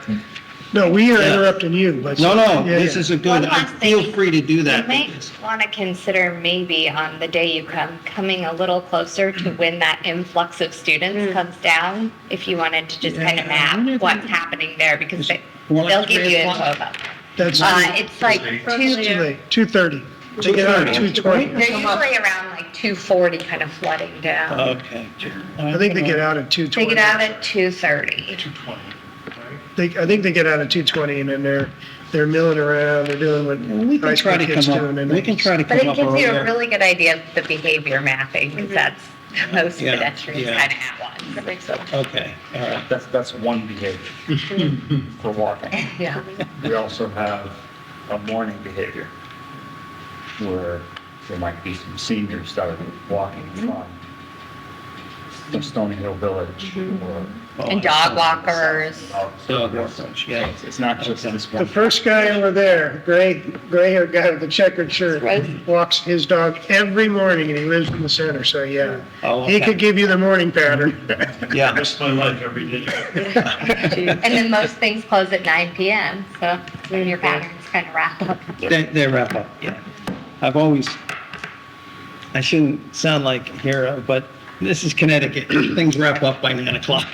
No, we are Yeah. interrupting you, but. no, Yeah, this yeah. is a One good, last feel thing. free to do that. You may want to consider maybe on the day you come, coming a little closer to when that influx of students comes down, if you wanted to just kind of Yeah, I wonder map if what's we- happening there, because More like they'll give 3 you info o'clock? about that. That's It's like too late, 2:30. They get out at 2:20. they're usually around like 2:40 kind of flooding down. Okay. I think they get out at 2:20. They get out at 2:30. I think they get out at 2:20 and then they're milling around, they're doing We what can high try school to kids come do. and up, then we can try to But come it up gives you a earlier. really good idea of the behavior mapping, because that's most Yeah, pedestrians yeah. kind of at once. That makes sense. Okay, all right. That's one behavior for walking. Yeah. We also have a morning behavior where there might be some seniors that are walking from the Stony Hill Village or. And dog walkers. Dog walkers, yeah. It's not just this one. The first guy over there, gray-haired guy with the checkered shirt, walks his dog every morning and he lives in the center, so yeah. Oh, He okay. could give you the morning pattern. Yeah, My life every day. And then most things close at 9 p.m., so your patterns kind of wrap up. they wrap up, yeah. I shouldn't sound like a hero, but this is Connecticut. Things wrap up by 9 o'clock.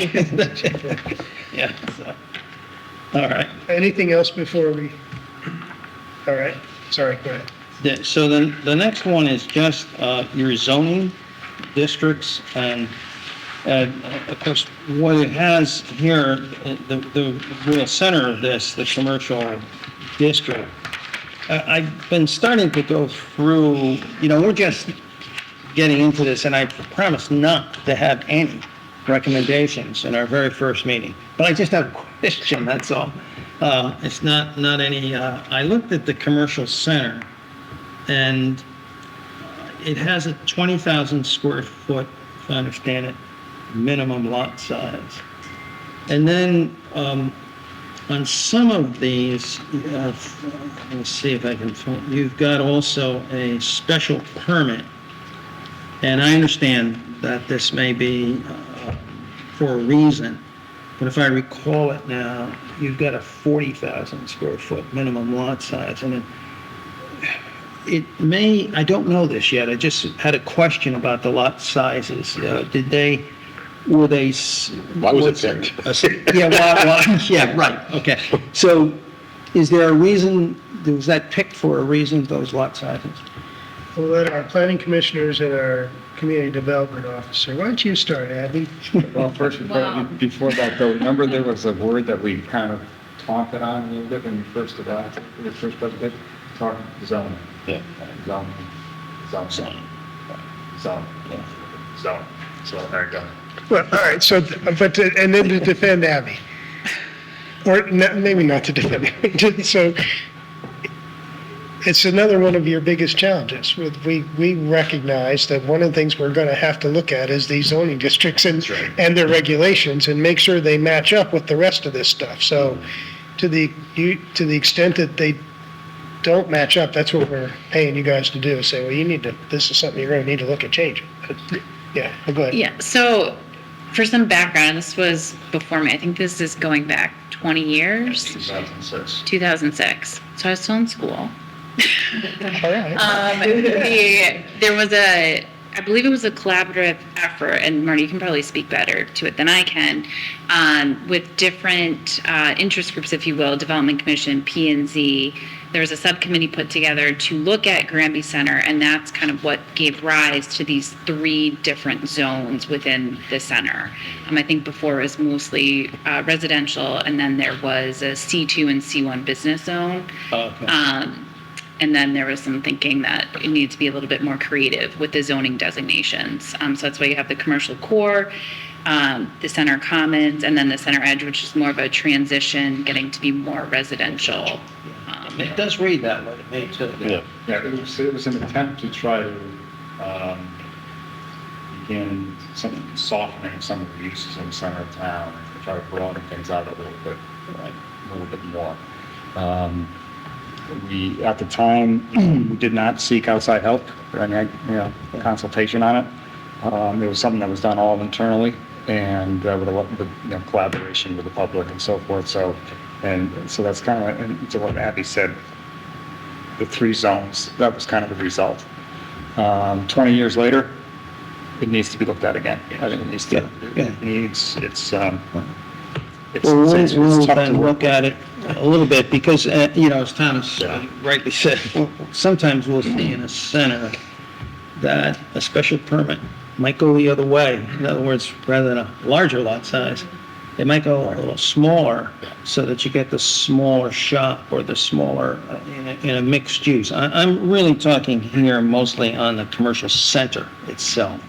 Yeah, so, all right. Anything else before we, all right, sorry, go ahead. So then the next one is just your zoning districts and of course, what it has here, the real center of this, the commercial district, I've been starting to go through, we're just getting into this, and I promise not to have any recommendations in our very first meeting. But I just have a question, that's all. It's not any, I looked at the commercial center, and it has a 20,000 square foot, if I understand it, minimum lot size. And then on some of these, let's see if I can, you've got also a special permit. And I understand that this may be for a reason, but if I recall it now, you've got a 40,000 square foot minimum lot size. And it may, I don't know this yet, I just had a question about the lot sizes. Were they? Why was it picked? Yeah, yeah, right, okay. So is there a reason, was that picked for a reason, those lot sizes? We'll let our planning commissioners and our community development officer, why don't you start, Abby? Well, first, before that though, remember there was a word that we kind of talked it on a little bit when we first adopted, the first presentation, talking zoning. Yeah. Zoning. Zone. So there you go. Well, all right, so, and then to defend Abby. Or maybe not to defend Abby, so it's another one of your biggest challenges. We recognize that one of the things we're going to have to look at is these zoning districts and their regulations and make sure they match up with the rest of this stuff. So to the extent that they don't match up, that's what we're paying you guys to do. Say, well, this is something you're going to need to look at changing. Yeah, go ahead. Yeah, so for some background, this was before me. I think this is going back 20 years, 2006. 2006. So I was still in school. All right. There was I believe it was a collaborative effort, and Marty, you can probably speak better to it than I can, with different interest groups, if you will, Development Commission, P and Z. There was a subcommittee put together to look at Granby Center, and that's kind of what gave rise to these 3 different zones within the center. I think before it was mostly residential, and then there was a C2 and C1 business zone. Okay. And then there was some thinking that it needs to be a little bit more creative with the zoning designations. So that's why you have the commercial core, the center commons, and then the center edge, which is more of a transition, getting to be more residential. It does read that way to me too. Yeah, it was an attempt to try to begin some softening some of the uses in the center of town, and try to broaden things out a little bit more. We, at the time, we did not seek outside help or any, consultation on it. It was something that was done all internally and with a lot of collaboration with the public and so forth. So that's kind of, and to what Abby said, the 3 zones, that was kind of the result. 20 years later, it needs to be looked at again. I think it needs to, Well, it's we'll tough to then work look at it a little bit because, as Thomas rightly said, sometimes we'll see in a center that a special permit might go the other way. In other words, rather than a larger lot size, it might go a little smaller so that you get the smaller shop or the smaller in a mixed use. I'm really talking here mostly on the commercial center itself.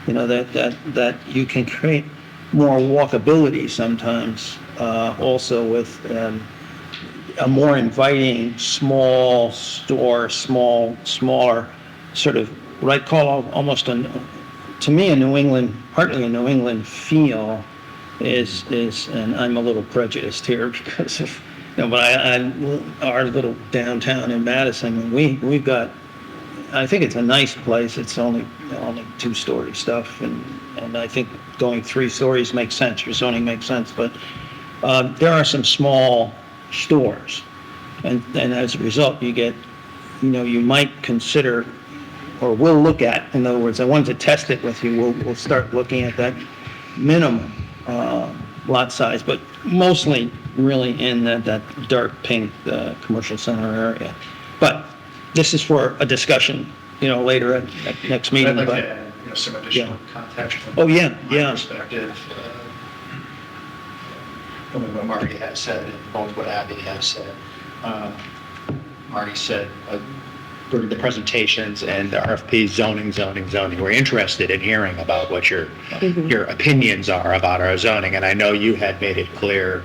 That you can create more walkability sometimes, also with a more inviting small store, smaller sort of what I call almost to me partly a New England feel is, and I'm a little prejudiced here because of, but our little downtown in Madison, we've got, I think it's a nice place. It's only 2-story stuff, and I think going 3 stories makes sense. Your zoning makes sense, but there are some small stores, and as a result, you get, you might consider, or we'll look at. In other words, I wanted to test it with you. We'll start looking at that minimum lot size, but mostly really in that dark pink commercial center area. But this is for a discussion, later at next meeting. I'd like But to add, some additional context from Oh, yeah, my yeah. perspective. From what Marty has said and both what Abby has said. Marty said during the presentations and the RFP zoning. We're interested in hearing about what your opinions are about our zoning. And I know you had made it clear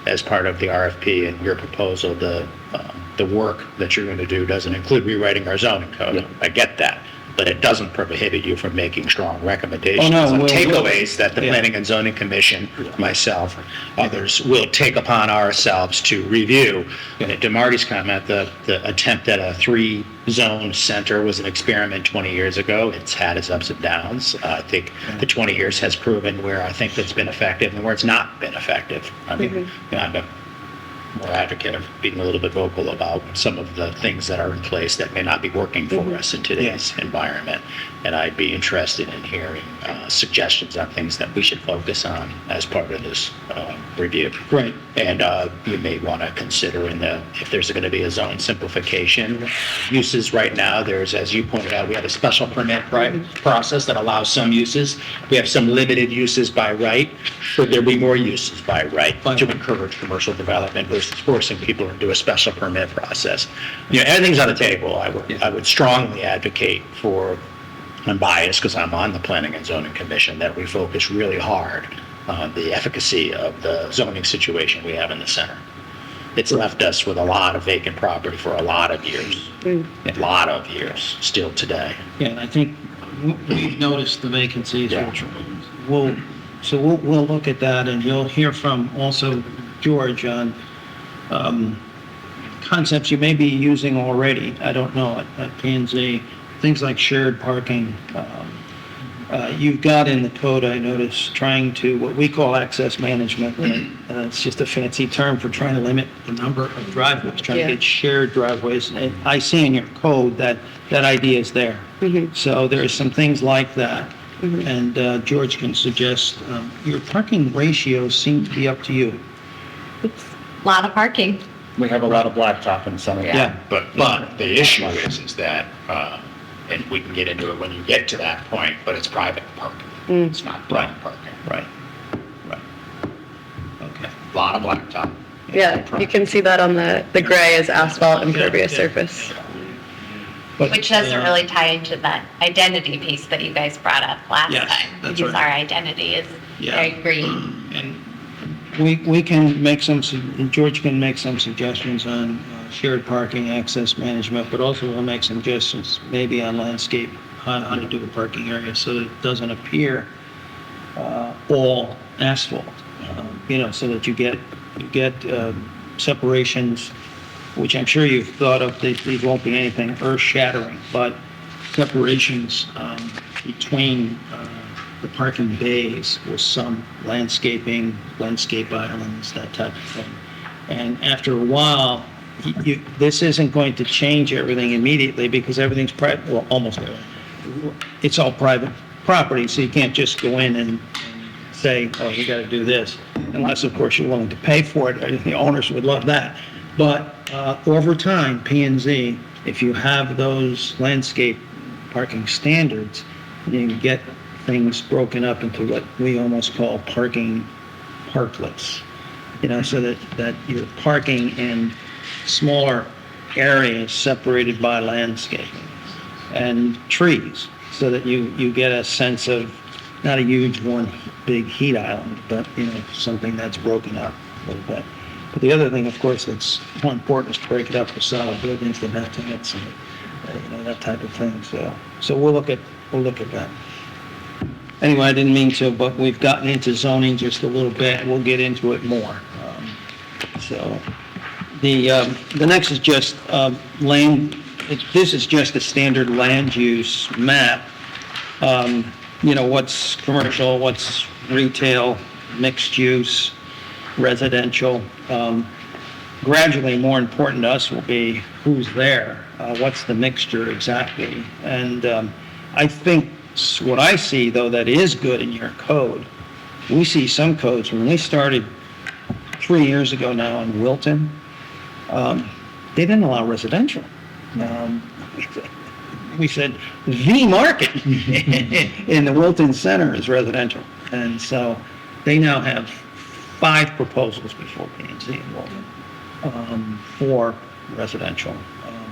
as part of the RFP and your proposal, the work that you're going to do doesn't include rewriting our zoning code. Yeah. I get that. But it doesn't prohibit you from making strong recommendations and takeaways that the Planning and Zoning Commission, myself, others will take upon ourselves to review. And to Marty's comment, the attempt at a 3-zone center was an experiment 20 years ago. It's had its ups and downs. I think the 20 years has proven where I think that's been effective and where it's not been effective. I mean, I'm a more advocate of being a little bit vocal about some of the things that are in place that may not be working for us in today's environment. And I'd be interested in hearing suggestions on things that we should focus on as part of this review. Right. And you may want to consider if there's going to be a zone simplification. Uses right now, as you pointed out, we have a special permit process that allows some uses. We have some limited uses by right. Should there be more uses by right to encourage commercial development versus forcing people into a special permit process? Everything's on the table. I would strongly advocate for, I'm biased because I'm on the Planning and Zoning Commission, that we focus really hard on the efficacy of the zoning situation we have in the center. It's left us with a lot of vacant property for a lot of years, still today. Yeah, and I think we've noticed the vacancies, which we'll look at that, and you'll hear from also George on concepts you may be using already. I don't know, at P&Z, things like shared parking, You've got in the code, I noticed, trying to, what we call access management. It's just a fancy term for trying to limit the number of driveways, trying to get shared driveways. And I see in your code that that idea is there. So there are some things like that. And George can suggest, your parking ratios seem to be up to you. A lot of parking. We have a lot of blacktop in the summer. Yeah. But the issue is that, and we can get into it when you get to that point, but it's private parking. It's not private parking. Right. Okay. A lot of blacktop. Yeah, you can see that on the gray is asphalt impervious surface. But, Which doesn't really tie into that identity piece that you guys brought up last Yes, time. that's Because right. our identity is Yeah. very green. And we can make George can make some suggestions on shared parking, access management, but also we'll make suggestions maybe on landscape, how to do a parking area so that it doesn't appear all asphalt. So that you get separations, which I'm sure you've thought of. These won't be anything earth-shattering, but separations between the parking bays with some landscaping, landscape islands, that type of thing. And after a while, this isn't going to change everything immediately because everything's private, well, almost everything. It's all private property, so you can't just go in and say, oh, you got to do this, unless, of course, you're willing to pay for it. The owners would love that. But over time, P&Z, if you have those landscape parking standards, you can get things broken up into what we almost call parking parklets. So that you're parking in smaller areas separated by landscaping and trees, so that you get a sense of not a huge one big heat island, but something that's broken up a little bit. But the other thing, of course, that's more important is to break it up to solid buildings that have tenants and that type of thing. So we'll look at that. Anyway, I didn't mean to, but we've gotten into zoning just a little bit. We'll get into it more. So the next is just land. This is just a standard land use map. What's commercial, what's retail, mixed use, residential. Gradually, more important to us will be who's there, what's the mixture exactly. And I think what I see, though, that is good in your code, we see some codes, when we started 3 years ago now in Wilton, they didn't allow residential. We said, the market in the Wilton Center is residential. And so they now have 5 proposals before P&Z in Wilton for residential,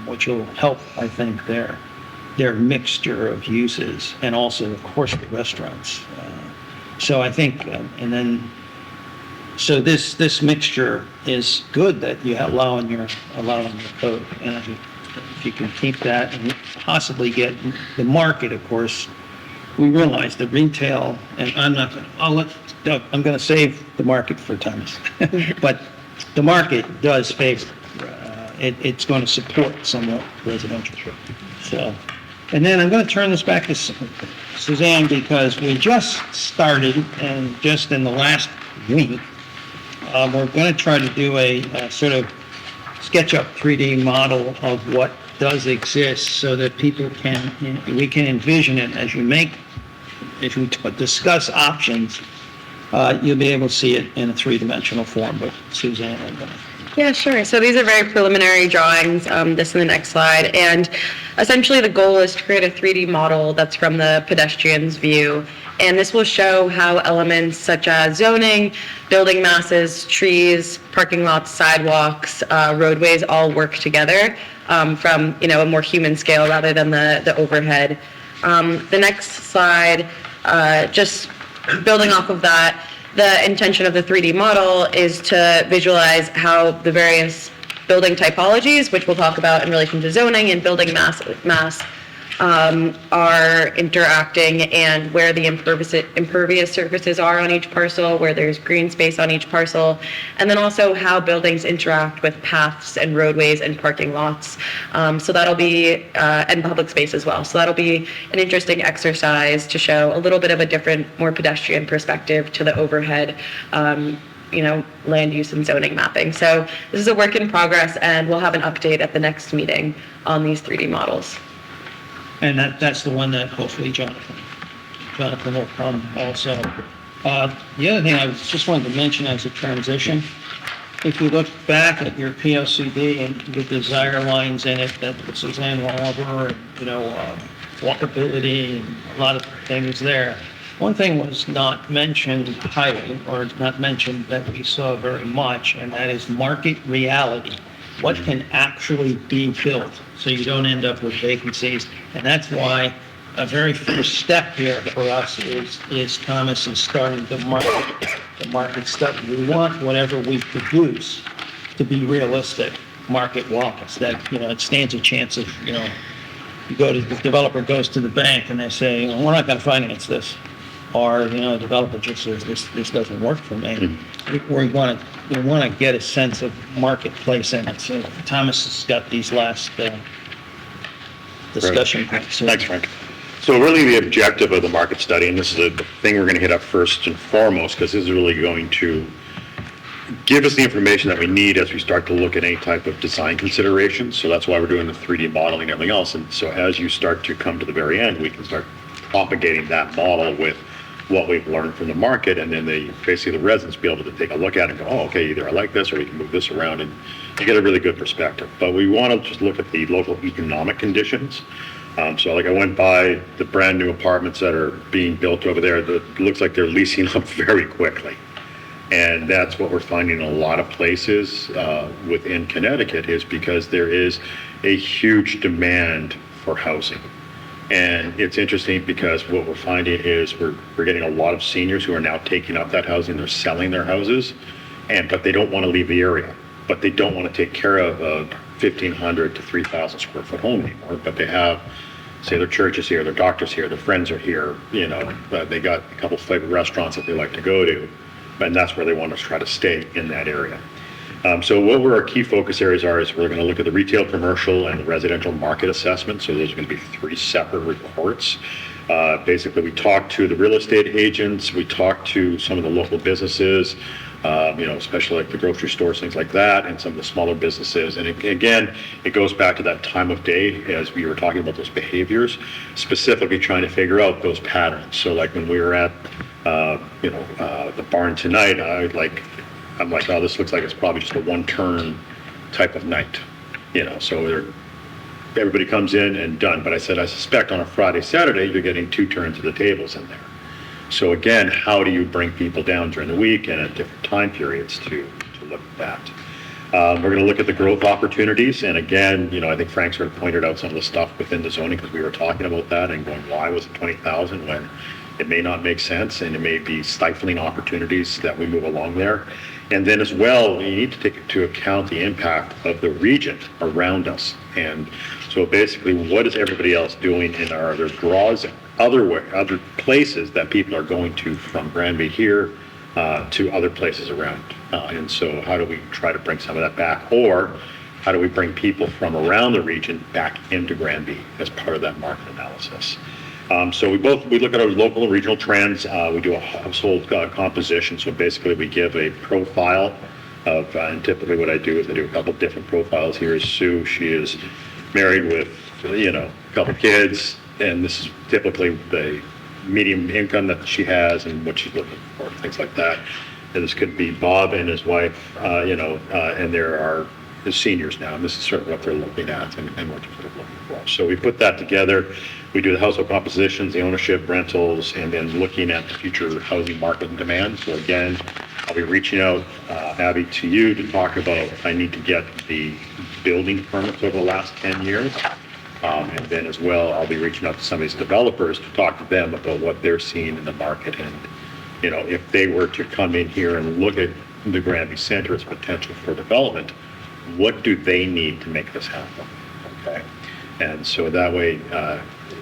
which will help, I think, their mixture of uses and also, of course, the restaurants. So I think, so this mixture is good that you allow in your code. And if you can keep that and possibly get the market, of course, we realize the retail, and I'm going to save the market for Thomas, but the market does favor, it's going to support somewhat residential. So, and then I'm going to turn this back to Suzanne, because we just started, and just in the last week, we're going to try to do a sort of SketchUp 3D model of what does exist, so that people we can envision it as we discuss options. You'll be able to see it in a 3-dimensional form. But Suzanne, I'm going to... Yeah, sure. So these are very preliminary drawings, this and the next slide. And essentially the goal is to create a 3D model that's from the pedestrian's view. And this will show how elements such as zoning, building masses, trees, parking lots, sidewalks, roadways all work together from, a more human scale rather than the overhead. The next slide, just building off of that, the intention of the 3D model is to visualize how the various building typologies, which we'll talk about in relation to zoning and building mass are interacting and where the impervious surfaces are on each parcel, where there's green space on each parcel, and then also how buildings interact with paths and roadways and parking lots. So that'll be, and public space as well. So that'll be an interesting exercise to show a little bit of a different, more pedestrian perspective to the overhead land use and zoning mapping. So this is a work in progress, and we'll have an update at the next meeting on these 3D models. And that's the one that hopefully Jonathan will come also. The other thing I just wanted to mention as a transition, if you look back at your POCD and the desire lines in it that Suzanne went over, and, walkability and a lot of things there. One thing was not mentioned highly, or not mentioned that we saw very much, and that is market reality. What can actually be built so you don't end up with vacancies? And that's why a very first step here for us is Thomas is starting the market study. We want whatever we produce to be realistic market-wise, that, it stands a chance of, you go to, the developer goes to the bank and they say, we're not going to finance this. Or, the developer just says, this doesn't work for me. We want to get a sense of marketplace in it. So Thomas has got these last discussion points. Thanks, Frank. So really the objective of the market study, and this is the thing we're going to hit up first and foremost, because this is really going to give us the information that we need as we start to look at any type of design considerations. So that's why we're doing the 3D modeling and everything else. And so as you start to come to the very end, we can start propagating that model with what we've learned from the market, and then basically the residents be able to take a look at it and go, oh, okay, either I like this or we can move this around, and you get a really good perspective. But we want to just look at the local economic conditions. So like I went by the brand new apartments that are being built over there, it looks like they're leasing up very quickly. And that's what we're finding in a lot of places within Connecticut, is because there is a huge demand for housing. And it's interesting because what we're finding is we're getting a lot of seniors who are now taking up that housing. They're selling their houses, but they don't want to leave the area. But they don't want to take care of a 1,500 to 3,000 square foot home anymore. But they have, say, their church is here, their doctor's here, their friends are here. They got a couple favorite restaurants that they like to go to, and that's where they want to try to stay in that area. So what our key focus areas are is we're going to look at the retail, commercial, and the residential market assessment. So those are going to be 3 separate reports. Basically, we talk to the real estate agents, we talk to some of the local businesses, especially like the grocery stores, things like that, and some of the smaller businesses. And again, it goes back to that time of day as we were talking about those behaviors, specifically trying to figure out those patterns. So like when we were at, the barn tonight, I'm like, oh, this looks like it's probably just a one-turn type of night, so everybody comes in and done. But I said, I suspect on a Friday, Saturday, you're getting 2 turns of the tables in there. So again, how do you bring people down during the week and at different time periods to look at that? We're going to look at the growth opportunities. And again, I think Frank sort of pointed out some of the stuff within the zoning, because we were talking about that and going, why was it 20,000 when it may not make sense, and it may be stifling opportunities that we move along there. And then as well, you need to take into account the impact of the region around us. And so basically, what is everybody else doing in our other draws, other places that people are going to from Granby here to other places around? And so how do we try to bring some of that back? Or how do we bring people from around the region back into Granby as part of that market analysis? So we look at our local and regional trends. We do a household composition. So basically we give a profile of, and typically what I do is I do a couple different profiles. Here is Sue. She is married with, a couple kids, and this is typically the medium income that she has and what she's looking for, things like that. And this could be Bob and his wife, and there are the seniors now, and this is sort of what they're looking at and what they're sort of looking for. So we put that together. We do the household compositions, the ownership, rentals, and then looking at the future housing market and demand. So again, I'll be reaching out, Abby, to you to talk about, I need to get the building permits over the last 10 years. And then as well, I'll be reaching out to some of these developers to talk to them about what they're seeing in the market. And, if they were to come in here and look at the Granby Center as potential for development, what do they need to make this happen? Okay. And so that way,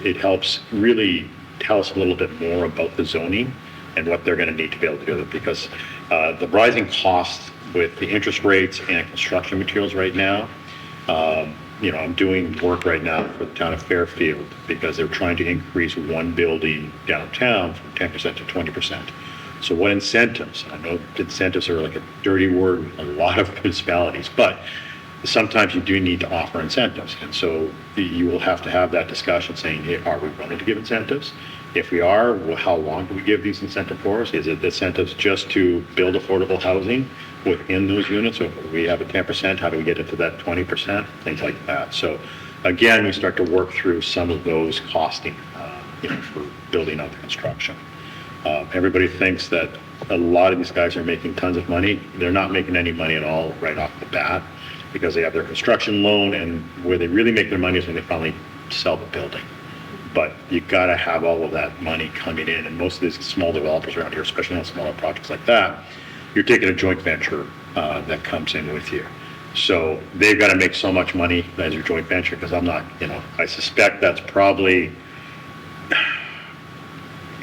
it helps really tell us a little bit more about the zoning and what they're going to need to be able to do it, because the rising costs with the interest rates and construction materials right now, I'm doing work right now for the town of Fairfield because they're trying to increase one building downtown from 10% to 20%. So what incentives? I know incentives are like a dirty word with a lot of municipalities, but sometimes you do need to offer incentives. And so you will have to have that discussion saying, hey, are we willing to give incentives? If we are, well, how long do we give these incentives for? Is it incentives just to build affordable housing within those units? So if we have a 10%, how do we get it to that 20%? Things like that. So again, we start to work through some of those costing, for building out the construction. Everybody thinks that a lot of these guys are making tons of money. They're not making any money at all right off the bat because they have their construction loan, and where they really make their money is when they finally sell the building. But you got to have all of that money coming in, and most of these small developers around here, especially on smaller projects like that, you're taking a joint venture that comes in with you. So they've got to make so much money as your joint venture, because I'm not, I suspect that's probably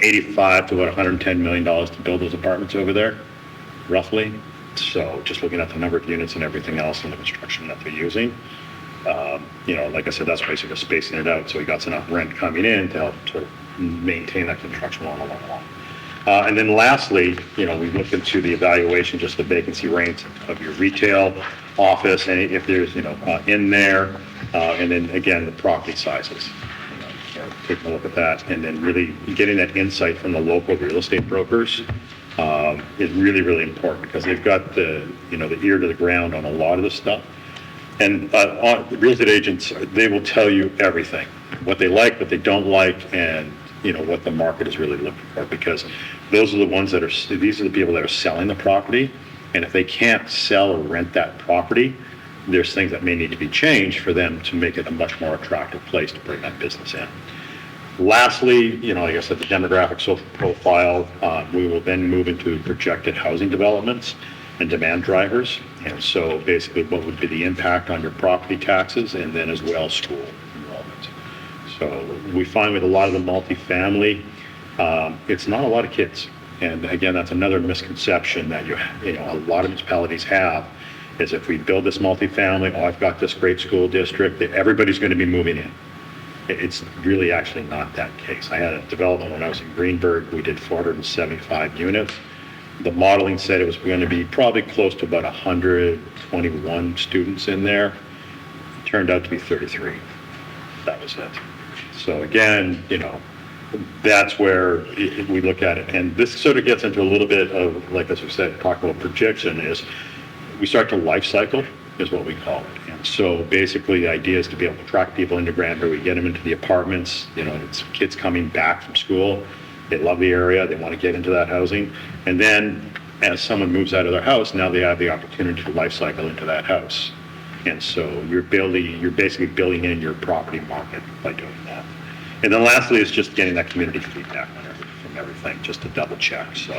85 to about $110 million to build those apartments over there, roughly. So just looking at the number of units and everything else and the construction that they're using, like I said, that's basically spacing it out. So you got enough rent coming in to help to maintain that construction all along. And then lastly, we look into the evaluation, just the vacancy rates of your retail office, and if there's, in there, and then again, the property sizes. Taking a look at that, and then really getting that insight from the local real estate brokers is really, really important, because they've got the ear to the ground on a lot of this stuff. And the real estate agents, they will tell you everything, what they like, what they don't like, and what the market is really looking for, because those are the ones these are the people that are selling the property. And if they can't sell or rent that property, there's things that may need to be changed for them to make it a much more attractive place to bring that business in. Lastly, like I said, the demographic social profile, we will then move into projected housing developments and demand drivers. And so basically what would be the impact on your property taxes, and then as well school enrollment. So we find with a lot of the multifamily, it's not a lot of kids. And again, that's another misconception that a lot of municipalities have, is if we build this multifamily, I've got this great school district, that everybody's going to be moving in. It's really actually not that case. I had a development when I was in Greenberg. We did 475 units. The modeling said it was going to be probably close to about 121 students in there. It turned out to be 33. That was it. So again, that's where we look at it. And this sort of gets into a little bit of, like as we said, talk about projection, is we start to life cycle, is what we call it. And so basically the idea is to be able to attract people into Granby. We get them into the apartments, it's kids coming back from school. They love the area, they want to get into that housing. And then as someone moves out of their house, now they have the opportunity to life cycle into that house. And so you're basically building in your property market by doing that. And then lastly is just getting that community feedback from everything, just to double check. So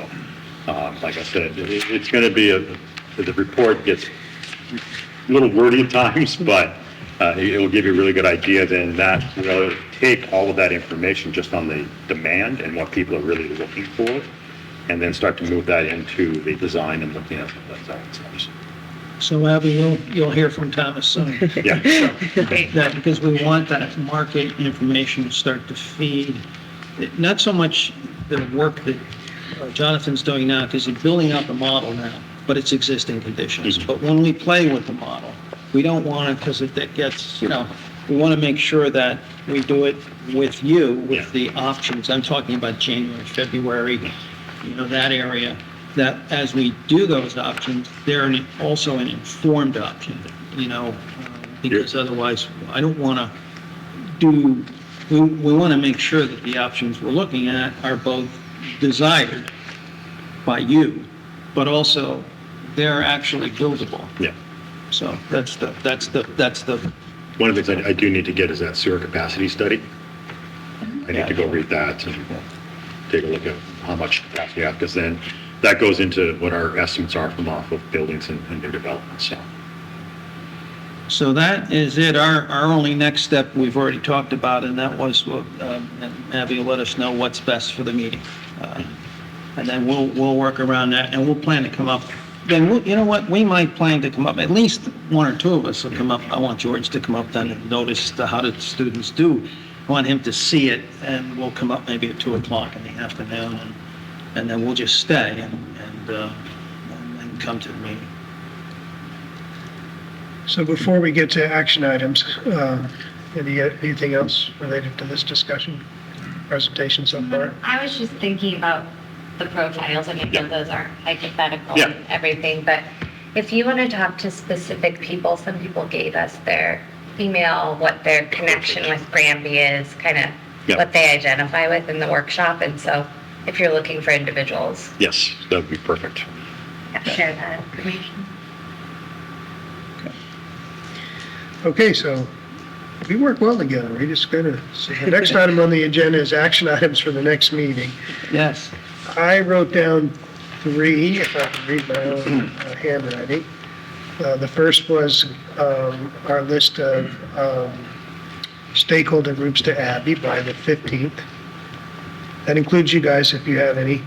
like I said, it's going to be the report gets a little wordy at times, but it will give you a really good idea. Then that will take all of that information just on the demand and what people are really looking for, and then start to move that into the design and looking at the design. So Abby, you'll hear from Thomas soon. Yeah. That, because we want that market information to start to feed, not so much the work that Jonathan's doing now, because he's building out the model now, but it's existing conditions. Mhm. But when we play with the model, we don't want it, because if that gets, we want to make sure that we do it with you, with the options. I'm talking about January, February, that area, that as we do those options, they're also an informed option, because otherwise I don't want to we want to make sure that the options we're looking at are both desired by you, but also they're actually buildable. Yeah. So that's the One of the things I do need to get is that sewer capacity study. I need to go read that and take a look at how much capacity you have, because then that goes into what our estimates are from off of buildings and new developments. So that is it. Our only next step, we've already talked about, and that was, and Abby will let us know what's best for the meeting. And then we'll work around that, and we'll plan to come up. Then, you know what, we might plan to come up, at least one or two of us will come up. I want George to come up then and notice how the students do. I want him to see it, and we'll come up maybe at 2:00 in the afternoon, and then we'll just stay and come to the meeting. So before we get to action items, anything else related to this discussion, presentation so far? I was just thinking about the profiles. I mean, those are hypothetical Yeah. and everything, but if you want to talk to specific people, some people gave us their email, what their connection with Granby is, kind of Yeah. what they identify with in the workshop. And so if you're looking for individuals, Yes, that would be perfect. share that information. Okay, so we work well together. We just gotta, so the next item on the agenda is action items for the next meeting. Yes. I wrote down 3, if I can read my own handwriting. The first was our list of stakeholder groups to Abby by the 15th. That includes you guys if you have any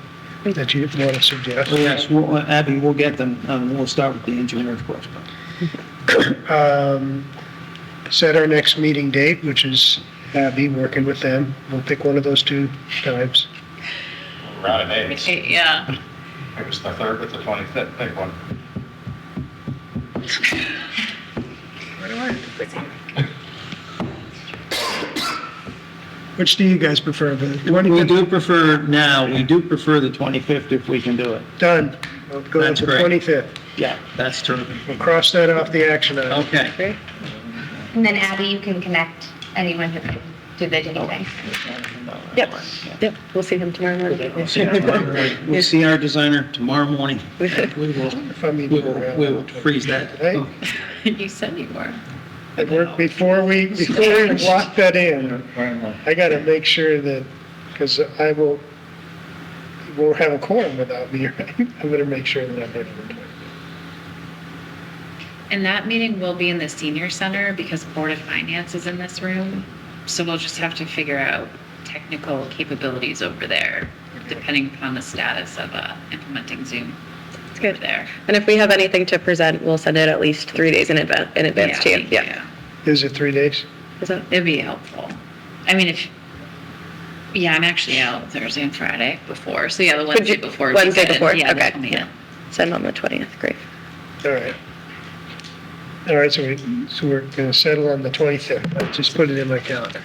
that you want to suggest. Oh, yes, Abby, we'll get them, we'll start with the engineer, of course. Set our next meeting date, which is Abby, working with them. We'll pick one of those 2 times. We're out of days. Yeah. It was the 3rd with the 25th, pick one. Which do you guys prefer? The We 25th? do prefer now, we do prefer the 25th if we can do it. Done. We'll go with That's the great. 25th. Yeah, that's terrific. We'll cross that off the action item. Okay. And then Abby, you can connect anyone who can do the dating. Yep, we'll see him tomorrow morning. We'll see our designer tomorrow morning. We will, If I mean, we will freeze that. Hey, You said you were. it worked before we lock that in. I gotta make sure that, because we won't have a quorum without me, right? I better make sure that I'm ready for it. And that meeting will be in the senior center because Board of Finance is in this room. So we'll just have to figure out technical capabilities over there, depending upon the status of implementing Zoom. It's good. There. And if we have anything to present, we'll send it at least 3 days in advance to you. Yeah. Is it 3 days? Is that? It'd be helpful. I mean, I'm actually out Thursday and Friday before. So yeah, the Could you- Wednesday before. would be Wednesday good. before, Yeah, okay. definitely, yeah. Send on the 20th, great. All right. All right, so we're gonna settle on the 25th. I just put it in my calendar.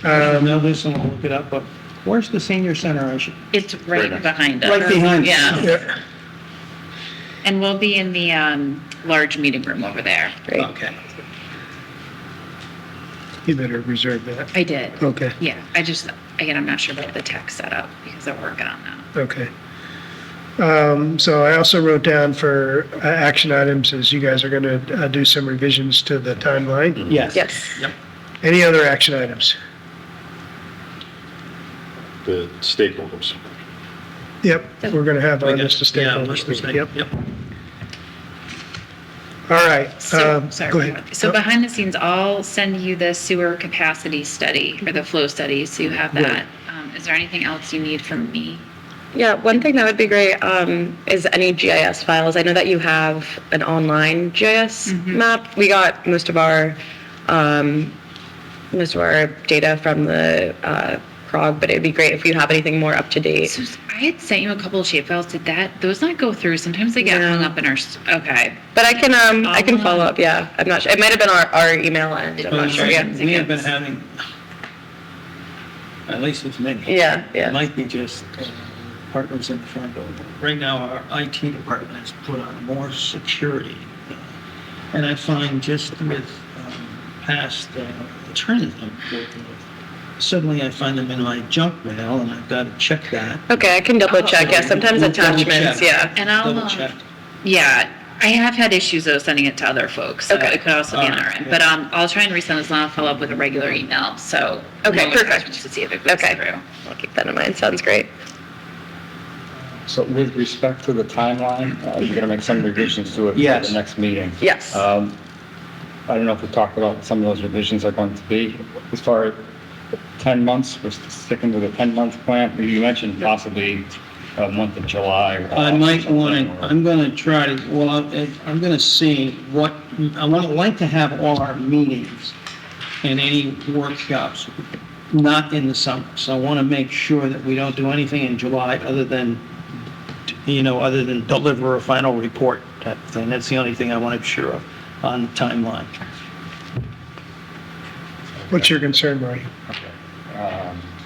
Know this and we'll look it up, but where's the senior center? It's right behind us. Right behind us. Yeah. Yeah, And we'll be in the large meeting room over there. Great. Okay. you better reserve that. I did. Okay, Yeah, I'm not sure about the tech setup because they're working on that. okay. So I also wrote down for action items is you guys are gonna do some revisions to the timeline. Yes. Yes. Yep. Any other action items? The stakeholders. Yep, we're gonna have our list of Yeah, stakeholders. list of Yep. Yep. All right. So, sorry. Go ahead. So behind the scenes, I'll send you the sewer capacity study or the flow study, so you have that. Is there anything else you need from me? Yeah, one thing that would be great is any GIS files. I know that you have an online GIS map. We got most of our data from the CROG, but it'd be great if you have anything more up to date. So I had sent you a couple of shape files. Did those not go through? Sometimes they get No. hung up in our, okay. But I can follow up. Yeah, I'm not sure. It might have been our email end. I'm not sure. Yeah. We have been having, at least with many. Yeah. It Yeah. might be just partners in the front door. Right now, our IT department has put on more security. And I find just with past attorneys I'm working with, suddenly I find them in my junk mail and I've got to check that. Okay, I can double check. Yeah, sometimes We'll double attachments. check. Yeah. And I'll, Double check. yeah, I have had issues though sending it to other folks, so Okay. it could also be on our Alright, end. yeah. But I'll try and resend this and I'll follow up with a regular email, so. Okay, no perfect. attachments to see if it goes Okay. through. I'll keep that in mind. Sounds great. So with respect to the timeline, you're going to make some revisions to it for Yes. the next meeting. Yes. I don't know if we talked about what some of those revisions are going to be. As far as 10 months, we're sticking to the 10-month plan. You mentioned possibly a month of July. or I might something, want or- to, I'm going to try to, well, I'm going to see what, I want to like to have all our meetings and any workshops not in the summer. So I want to make sure that we don't do anything in July other than, other than deliver a final report type of thing. That's the only thing I want to be sure of on the timeline. What's your concern, Marty?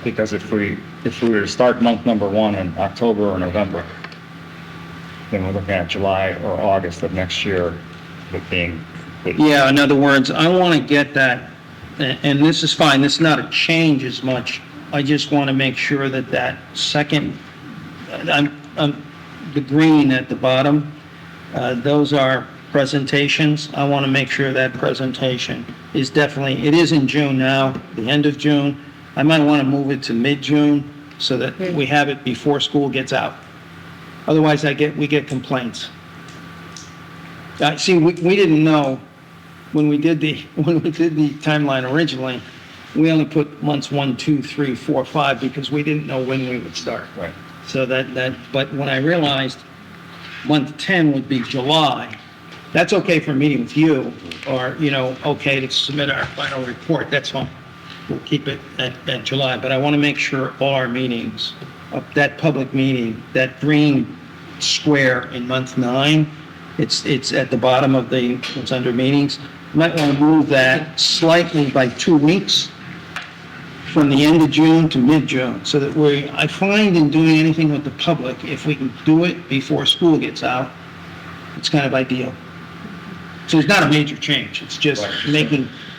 Because if we were to start month number 1 in October or November, then we're looking at July or August of next year with being. Yeah, in other words, I want to get that, and this is fine, this is not a change as much. I just want to make sure that that second, the green at the bottom, those are presentations. I want to make sure that presentation is definitely, it is in June now, the end of June. I might want to move it to mid-June so that we have it before school gets out. Otherwise, we get complaints. See, we didn't know when we did the timeline originally, we only put months 1, 2, 3, 4, 5 because we didn't know when we would start. Right. So but when I realized month 10 would be July, that's okay for a meeting with you, or, okay to submit our final report, that's fine. We'll keep it at July, but I want to make sure all our meetings, that public meeting, that green square in month 9, it's at the bottom of it's under meetings. Might want to move that slightly by 2 weeks from the end of June to mid-June, so that I find in doing anything with the public, if we can do it before school gets out, it's kind of ideal. So it's not a major change, it's just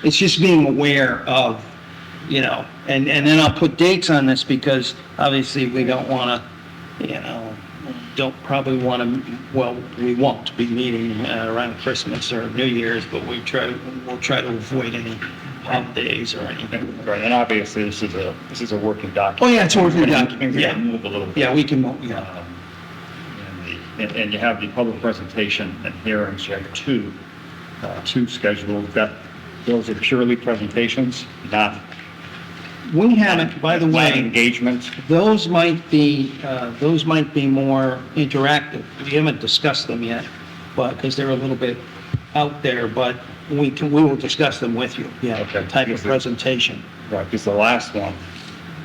it's just being aware of, and then I'll put dates on this because obviously we don't want to, we won't be meeting around Christmas or New Year's, but we'll try to avoid any holidays or anything. Right, and obviously this is a working document. Oh, yeah, it's a working document, Things are yeah. gonna move a little bit. Yeah, we can move, yeah. And you have the public presentation and hearings, you have two scheduled, those are purely presentations, not. We haven't, by the not way, engagement. those might be more interactive. We haven't discussed them yet, but, because they're a little bit out there, but we will discuss them with you, yeah, Okay. type of presentation. Right, because the last one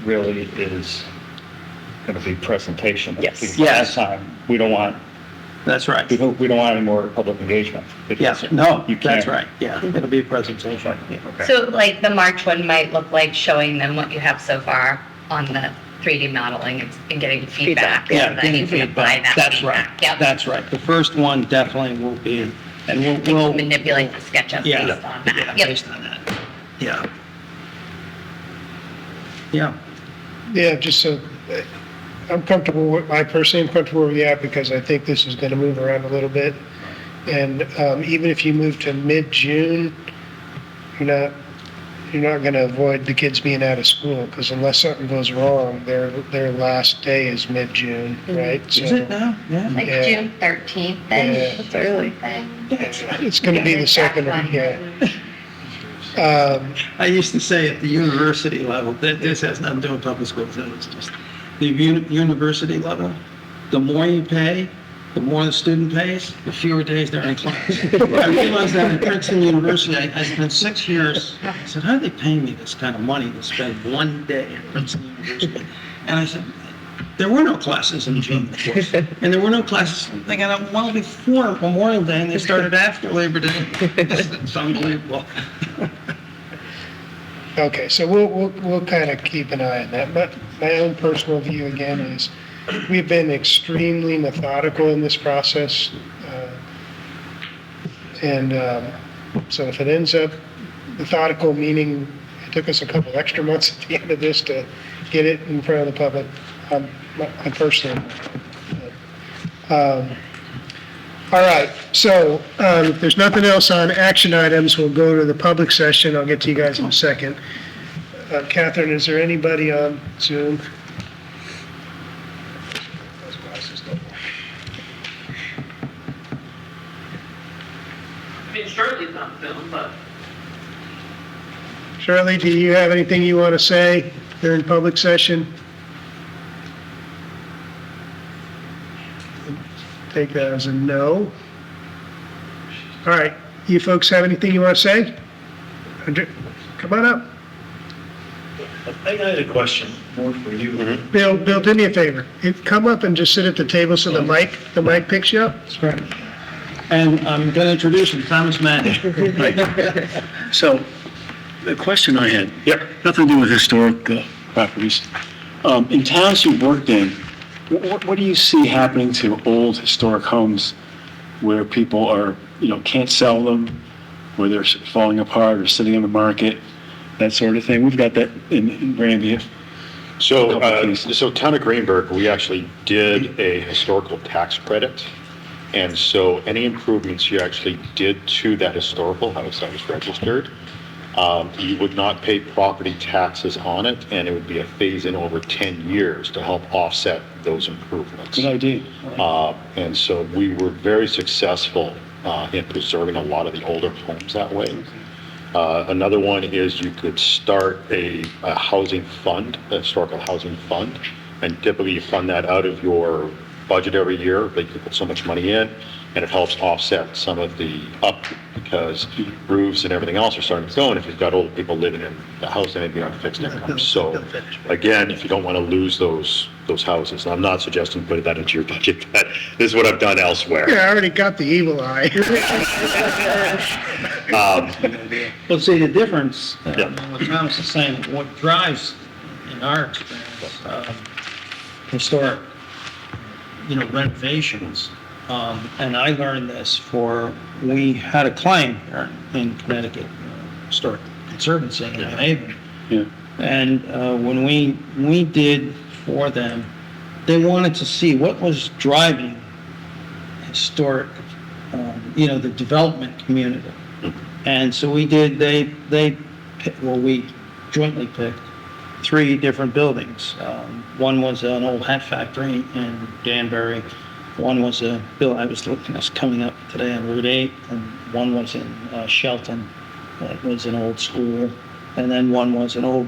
really is going to be presentation. Yes. Because Yes. Last time, we don't want any more public engagement. Yes, because no, you that's can't- right, yeah, it'll be a presentation. Yeah. Okay. So like the March one might look like showing them what you have so far on the 3D modeling and getting feedback. Feedback, and then you can apply that That's right, feedback. Yep. that's right. The first one definitely will be, and You we'll. can manipulate the SketchUp Yeah, based on yeah, that. Yep. based on that, yeah. Yeah, Yeah, just so, I'm I personally am comfortable with that because I think this is gonna move around a little bit. And, even if you move to mid-June, you're not gonna avoid the kids being out of school, because unless something goes wrong, their last day is mid-June, right? is it now? Yeah. Like Yeah. June 13th then. Yeah. That's early. It's gonna be the second, yeah. I used to say at the university level, that this has nothing to do with public schools, it's just the university level, the more you pay, the more the student pays, the fewer days they're in class. I realized that at Princeton University, I spent 6 years, I said, how do they pay me this kind of money to spend 1 day at Princeton University? And I said, there were no classes in June, of course, and there were no classes, they got out well before Memorial Day, and they started after Labor Day. It's unbelievable. Okay, so we'll kind of keep an eye on that, but my own personal view again is, we've been extremely methodical in this process. So if it ends up methodical, meaning it took us a couple extra months at the end of this to get it in front of the public, I personally. All right, so if there's nothing else on action items, we'll go to the public session. I'll get to you guys in a second. Catherine, is there anybody on Zoom? Those glasses don't work. I mean, Shirley's on Zoom, but Shirley, do you have anything you want to say during public session? Take that as a no. All right, you folks have anything you want to say? Come on up. I had a question more for you. Bill, do me a favor. Come up and just sit at the table so the mic picks you up. That's right. And I'm going to introduce him, Thomas Manning. So, the question I had. Yep. Nothing to do with historic properties. In towns you've worked in, what do you see happening to old historic homes where people are, can't sell them, where they're falling apart or sitting on the market, that sort of thing? We've got that in Granby. So Town of Greenberg, we actually did a historical tax credit. And so any improvements you actually did to that historical house that was registered, you would not pay property taxes on it, and it would be a phase-in over 10 years to help offset those improvements. Good idea. And so we were very successful in preserving a lot of the older homes that way. Another one is you could start a housing fund, a historical housing fund, and typically you fund that out of your budget every year. They could put so much money in, and it helps offset some of the up because roofs and everything else are starting to go. And if you've got old people living in the house, they may be on fixed income. So again, if you don't want to lose those houses, and I'm not suggesting putting that into your budget, but this is what I've done elsewhere. Yeah, I already got the evil eye. Well, see, the difference, Yeah. what Thomas is saying, what drives, in our experience, historic, renovations, and I learned this we had a claim here in Connecticut, Historic Conservancy in New Haven. Yeah. And when we did for them, they wanted to see what was driving historic, the development community. And so we jointly picked 3 different buildings. One was an old hat factory in Danbury. One was I was coming up today on Route 8, and one was in Shelton. That was an old school. And then one was an old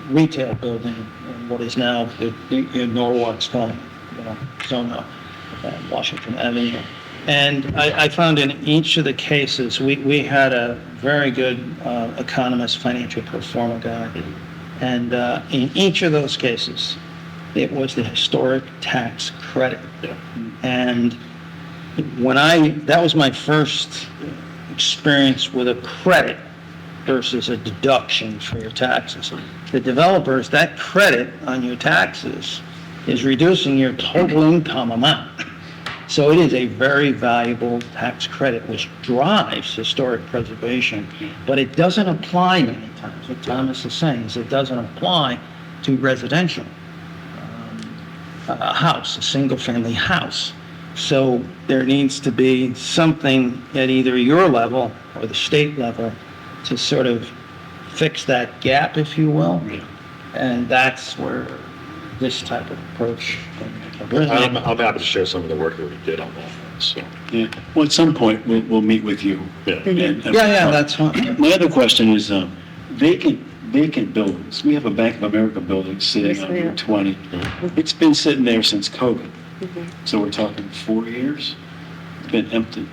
retail building in what is now in Norwalk's called, Zona, Washington Avenue. And I found in each of the cases, we had a very good economist, financial pro forma guy. And in each of those cases, it was the historic tax credit. Yeah. And that was my first experience with a credit versus a deduction for your taxes. The developers, that credit on your taxes is reducing your total income amount. So it is a very valuable tax credit, which drives historic preservation, but it doesn't apply many times. What Thomas is saying is it doesn't apply to residential, a house, a single-family house. So there needs to be something at either your level or the state level to sort of fix that gap, if you will. And that's where this type of approach. I'm happy to share some of the work that we did on that. So, Yeah. Well, at some point, we'll meet with you. yeah. Yeah, that's fine. My other question is, vacant buildings. We have a Bank of America building sitting on Route 20. It's been sitting there since COVID. So we're talking 4 years. It's been empty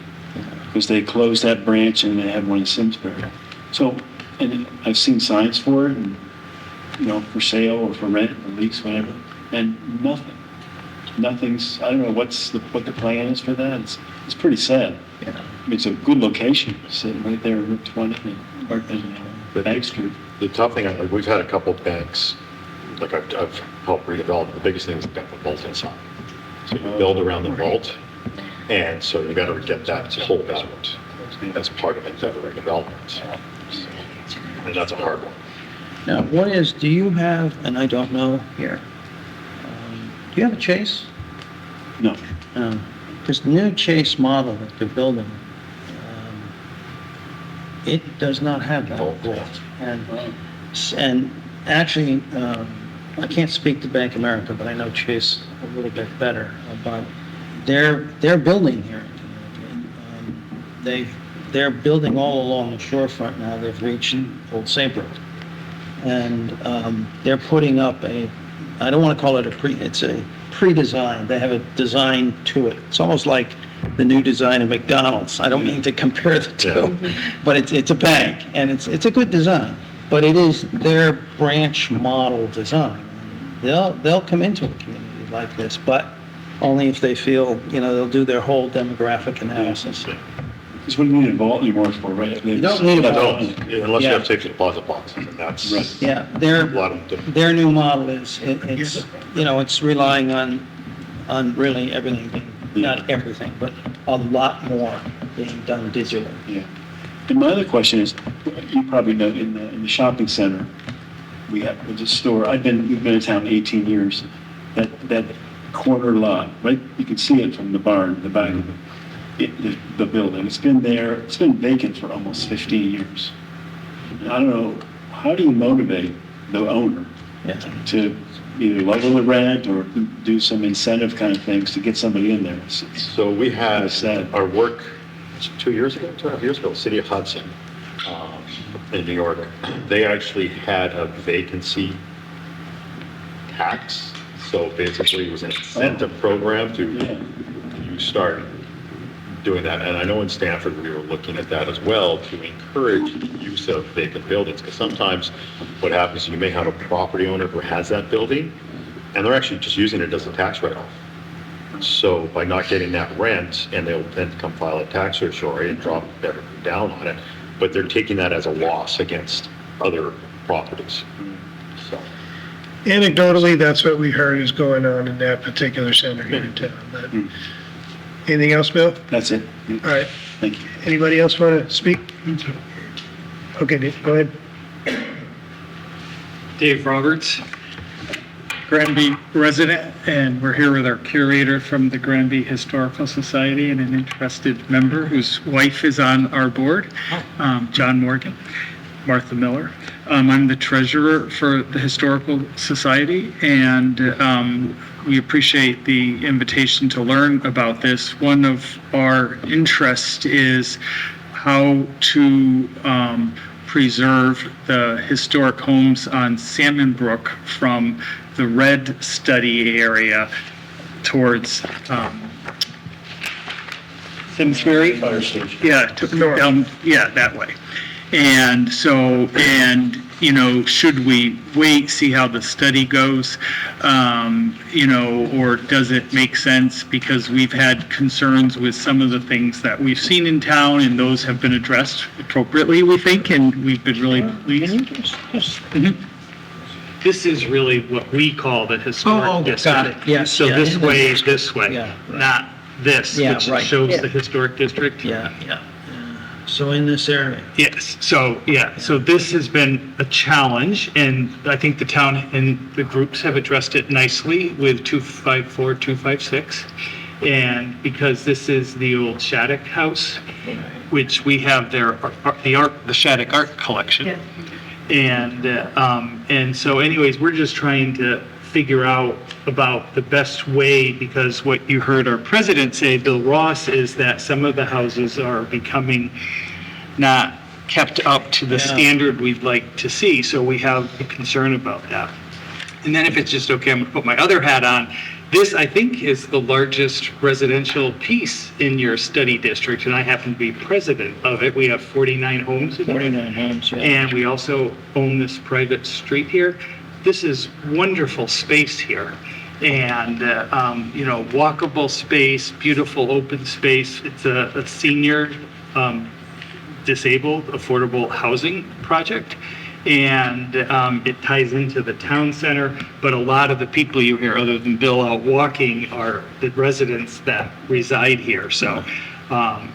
because they closed that branch and they had one in Simsbury. So, and I've seen signs for it and, for sale or for rent or lease, whatever, and nothing's, I don't know what the plan is for that. It's pretty sad. I mean, it's a good location, sitting right there on Route 20 and Bank Street. The tough thing, we've had a couple of banks, like I've helped redevelop, the biggest thing is the vault inside. So you build around the vault, and so you gotta get that pulled out. That's part of it, that redevelopment. And that's a hard one. Now, do you have, and I don't know here, do you have a Chase? No. Because the new Chase model that they're building, it does not have that. And actually, I can't speak to Bank of America, but I know Chase a little bit better. But they're building here. They're building all along the shorefront now. They've reached Old Saybrook. and they're putting up I don't want to call it it's a pre-design. They have a design to it. It's almost like the new design of McDonald's. I don't mean to compare the two, but it's a bank, and it's a good design, but it is their branch model design. They'll come into a community like this, but only if they feel, they'll do their whole demographic analysis. Because we need a vault anymore for, right? You don't need a No, vault. unless you Yeah. have safe deposit boxes, and that's Right. Yeah, a lot of them. their new model is, it's relying on really everything, not everything, but a lot more being done digitally. Yeah. And my other question is, you probably know, in the shopping center, there's a store, we've been in town 18 years, that corner lot, right? You can see it from the barn, the back of the building. It's been vacant for almost 15 years. And I don't know, how do you motivate the owner Yeah. to either lower the rent or do some incentive kind of things to get somebody in there? So we had Sad. our work 2.5 years ago, City of Hudson, in New York. They actually had a vacancy tax. So basically it was an incentive program to start doing that. And I know in Stanford, we were looking at that as well to encourage the use of vacant buildings. Because sometimes what happens, you may have a property owner who has that building and they're actually just using it as a tax write-off. So by not getting that rent, and they'll then come file a tax surcharge and drop everything down on it, but they're taking that as a loss against other properties. So. Anecdotally, that's what we heard is going on in that particular center here in town. But anything else, Bill? That's it. All right. Thank you. Anybody else want to speak? Okay, Dave, go ahead. Dave Roberts, Granby resident, and we're here with our curator from the Granby Historical Society and an interested member whose wife is on our board, John Morgan, Martha Miller. I'm the treasurer for the Historical Society, and we appreciate the invitation to learn about this. One of our interests is how to preserve the historic homes on Salmon Brook from the red study area towards Simsbury. Fire station. Yeah, down, that way. And so, should we wait, see how the study goes? Or does it make sense? Because we've had concerns with some of the things that we've seen in town, and those have been addressed appropriately, we think, and we've been really pleased. This is really what we call the historic district. Got it, yes. So yeah, this way, Yeah, right. not this, Yeah, which right. shows the historic district. Yeah. So in this area. Yes, so this has been a challenge, and I think the town and the groups have addressed it nicely with 254, 256. And because this is the old Shattuck house, which we have the Shattuck art collection. And so anyways, we're just trying to figure out about the best way, because what you heard our president say, Bill Ross, is that some of the houses are becoming not kept up to the standard we'd like to see. So we have a concern about that. And then if it's just okay, I'm gonna put my other hat on. This, I think, is the largest residential piece in your study district, and I happen to be president of it. We have 49 homes in there. 49 homes, yeah. And we also own this private street here. This is wonderful space here, and walkable space, beautiful open space. It's a senior disabled affordable housing project, and it ties into the town center. But a lot of the people you hear, other than Bill out walking, are the residents that reside here. So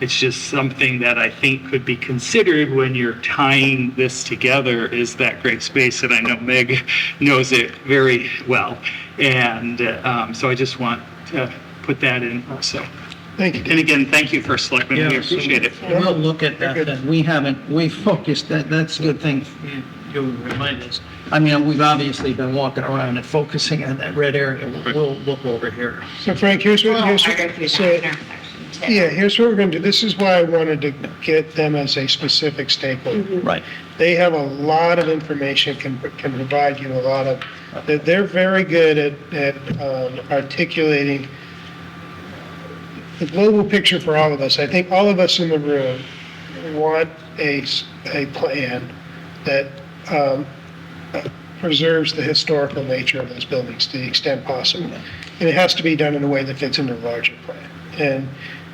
it's just something that I think could be considered when you're tying this together, is that great space, and I know Meg knows it very well. And so I just want to put that in also. Thank you. And again, thank you, First Selectman, we appreciate it. We'll look at that, and we focused, that's a good thing you remind us. I mean, we've obviously been walking around and focusing on that red area. We'll look over here. So Frank, here's what, to. Yeah, here's what we're gonna do. This is why I wanted to get them as a specific stakeholder. Right. They have a lot of information, can provide you a lot of, they're very good at articulating the global picture for all of us. I think all of us in the room want a plan that preserves the historical nature of those buildings to the extent possible. And it has to be done in a way that fits into the larger plan. And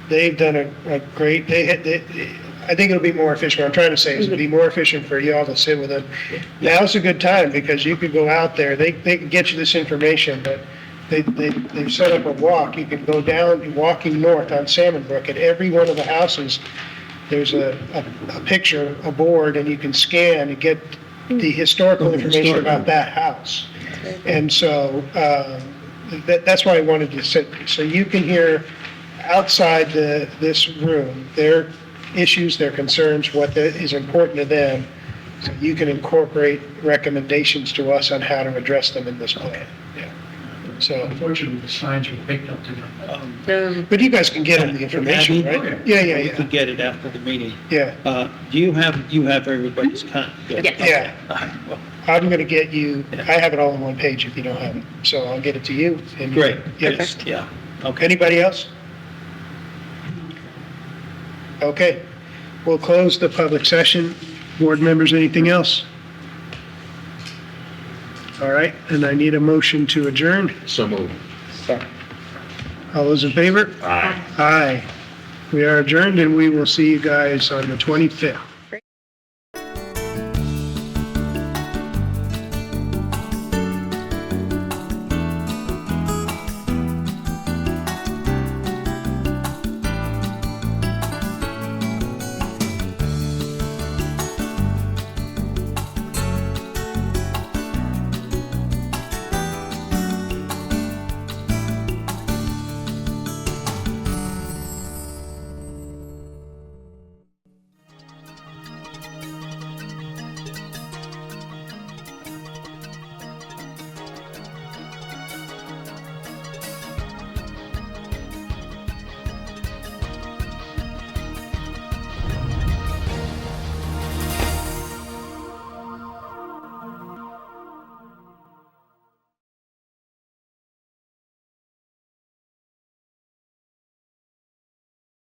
they've done a great, I think it'll be more efficient. What I'm trying to say is it'll be more efficient for y'all to sit with them. Now's a good time because you could go out there, they can get you this information, but they've set up a walk. You can go down, walking north on Salmon Brook, at every one of the houses, there's a picture, a board, and you can scan and get the historical information about that house. And so, that's why I wanted to sit, so you can hear outside this room, their issues, their concerns, what is important to them, so you can incorporate recommendations to us on how to address them in this plan. Yeah. So, Unfortunately, the signs were picked up tonight. but you guys can get them the information, Abby? right? Yeah, We could get it after the meeting. yeah. Do you have everybody's contact? Yes. Yeah. All right, well, I'm gonna get you, I have it all on one page if you don't have it, so I'll get it to you. and- great. Yeah. Yeah, okay. Anybody else? Okay, we'll close the public session. Board members, anything else? All right, and I need a motion to adjourn. So moved. All those in favor? Aye. Aye. We are adjourned and we will see you guys on the 25th.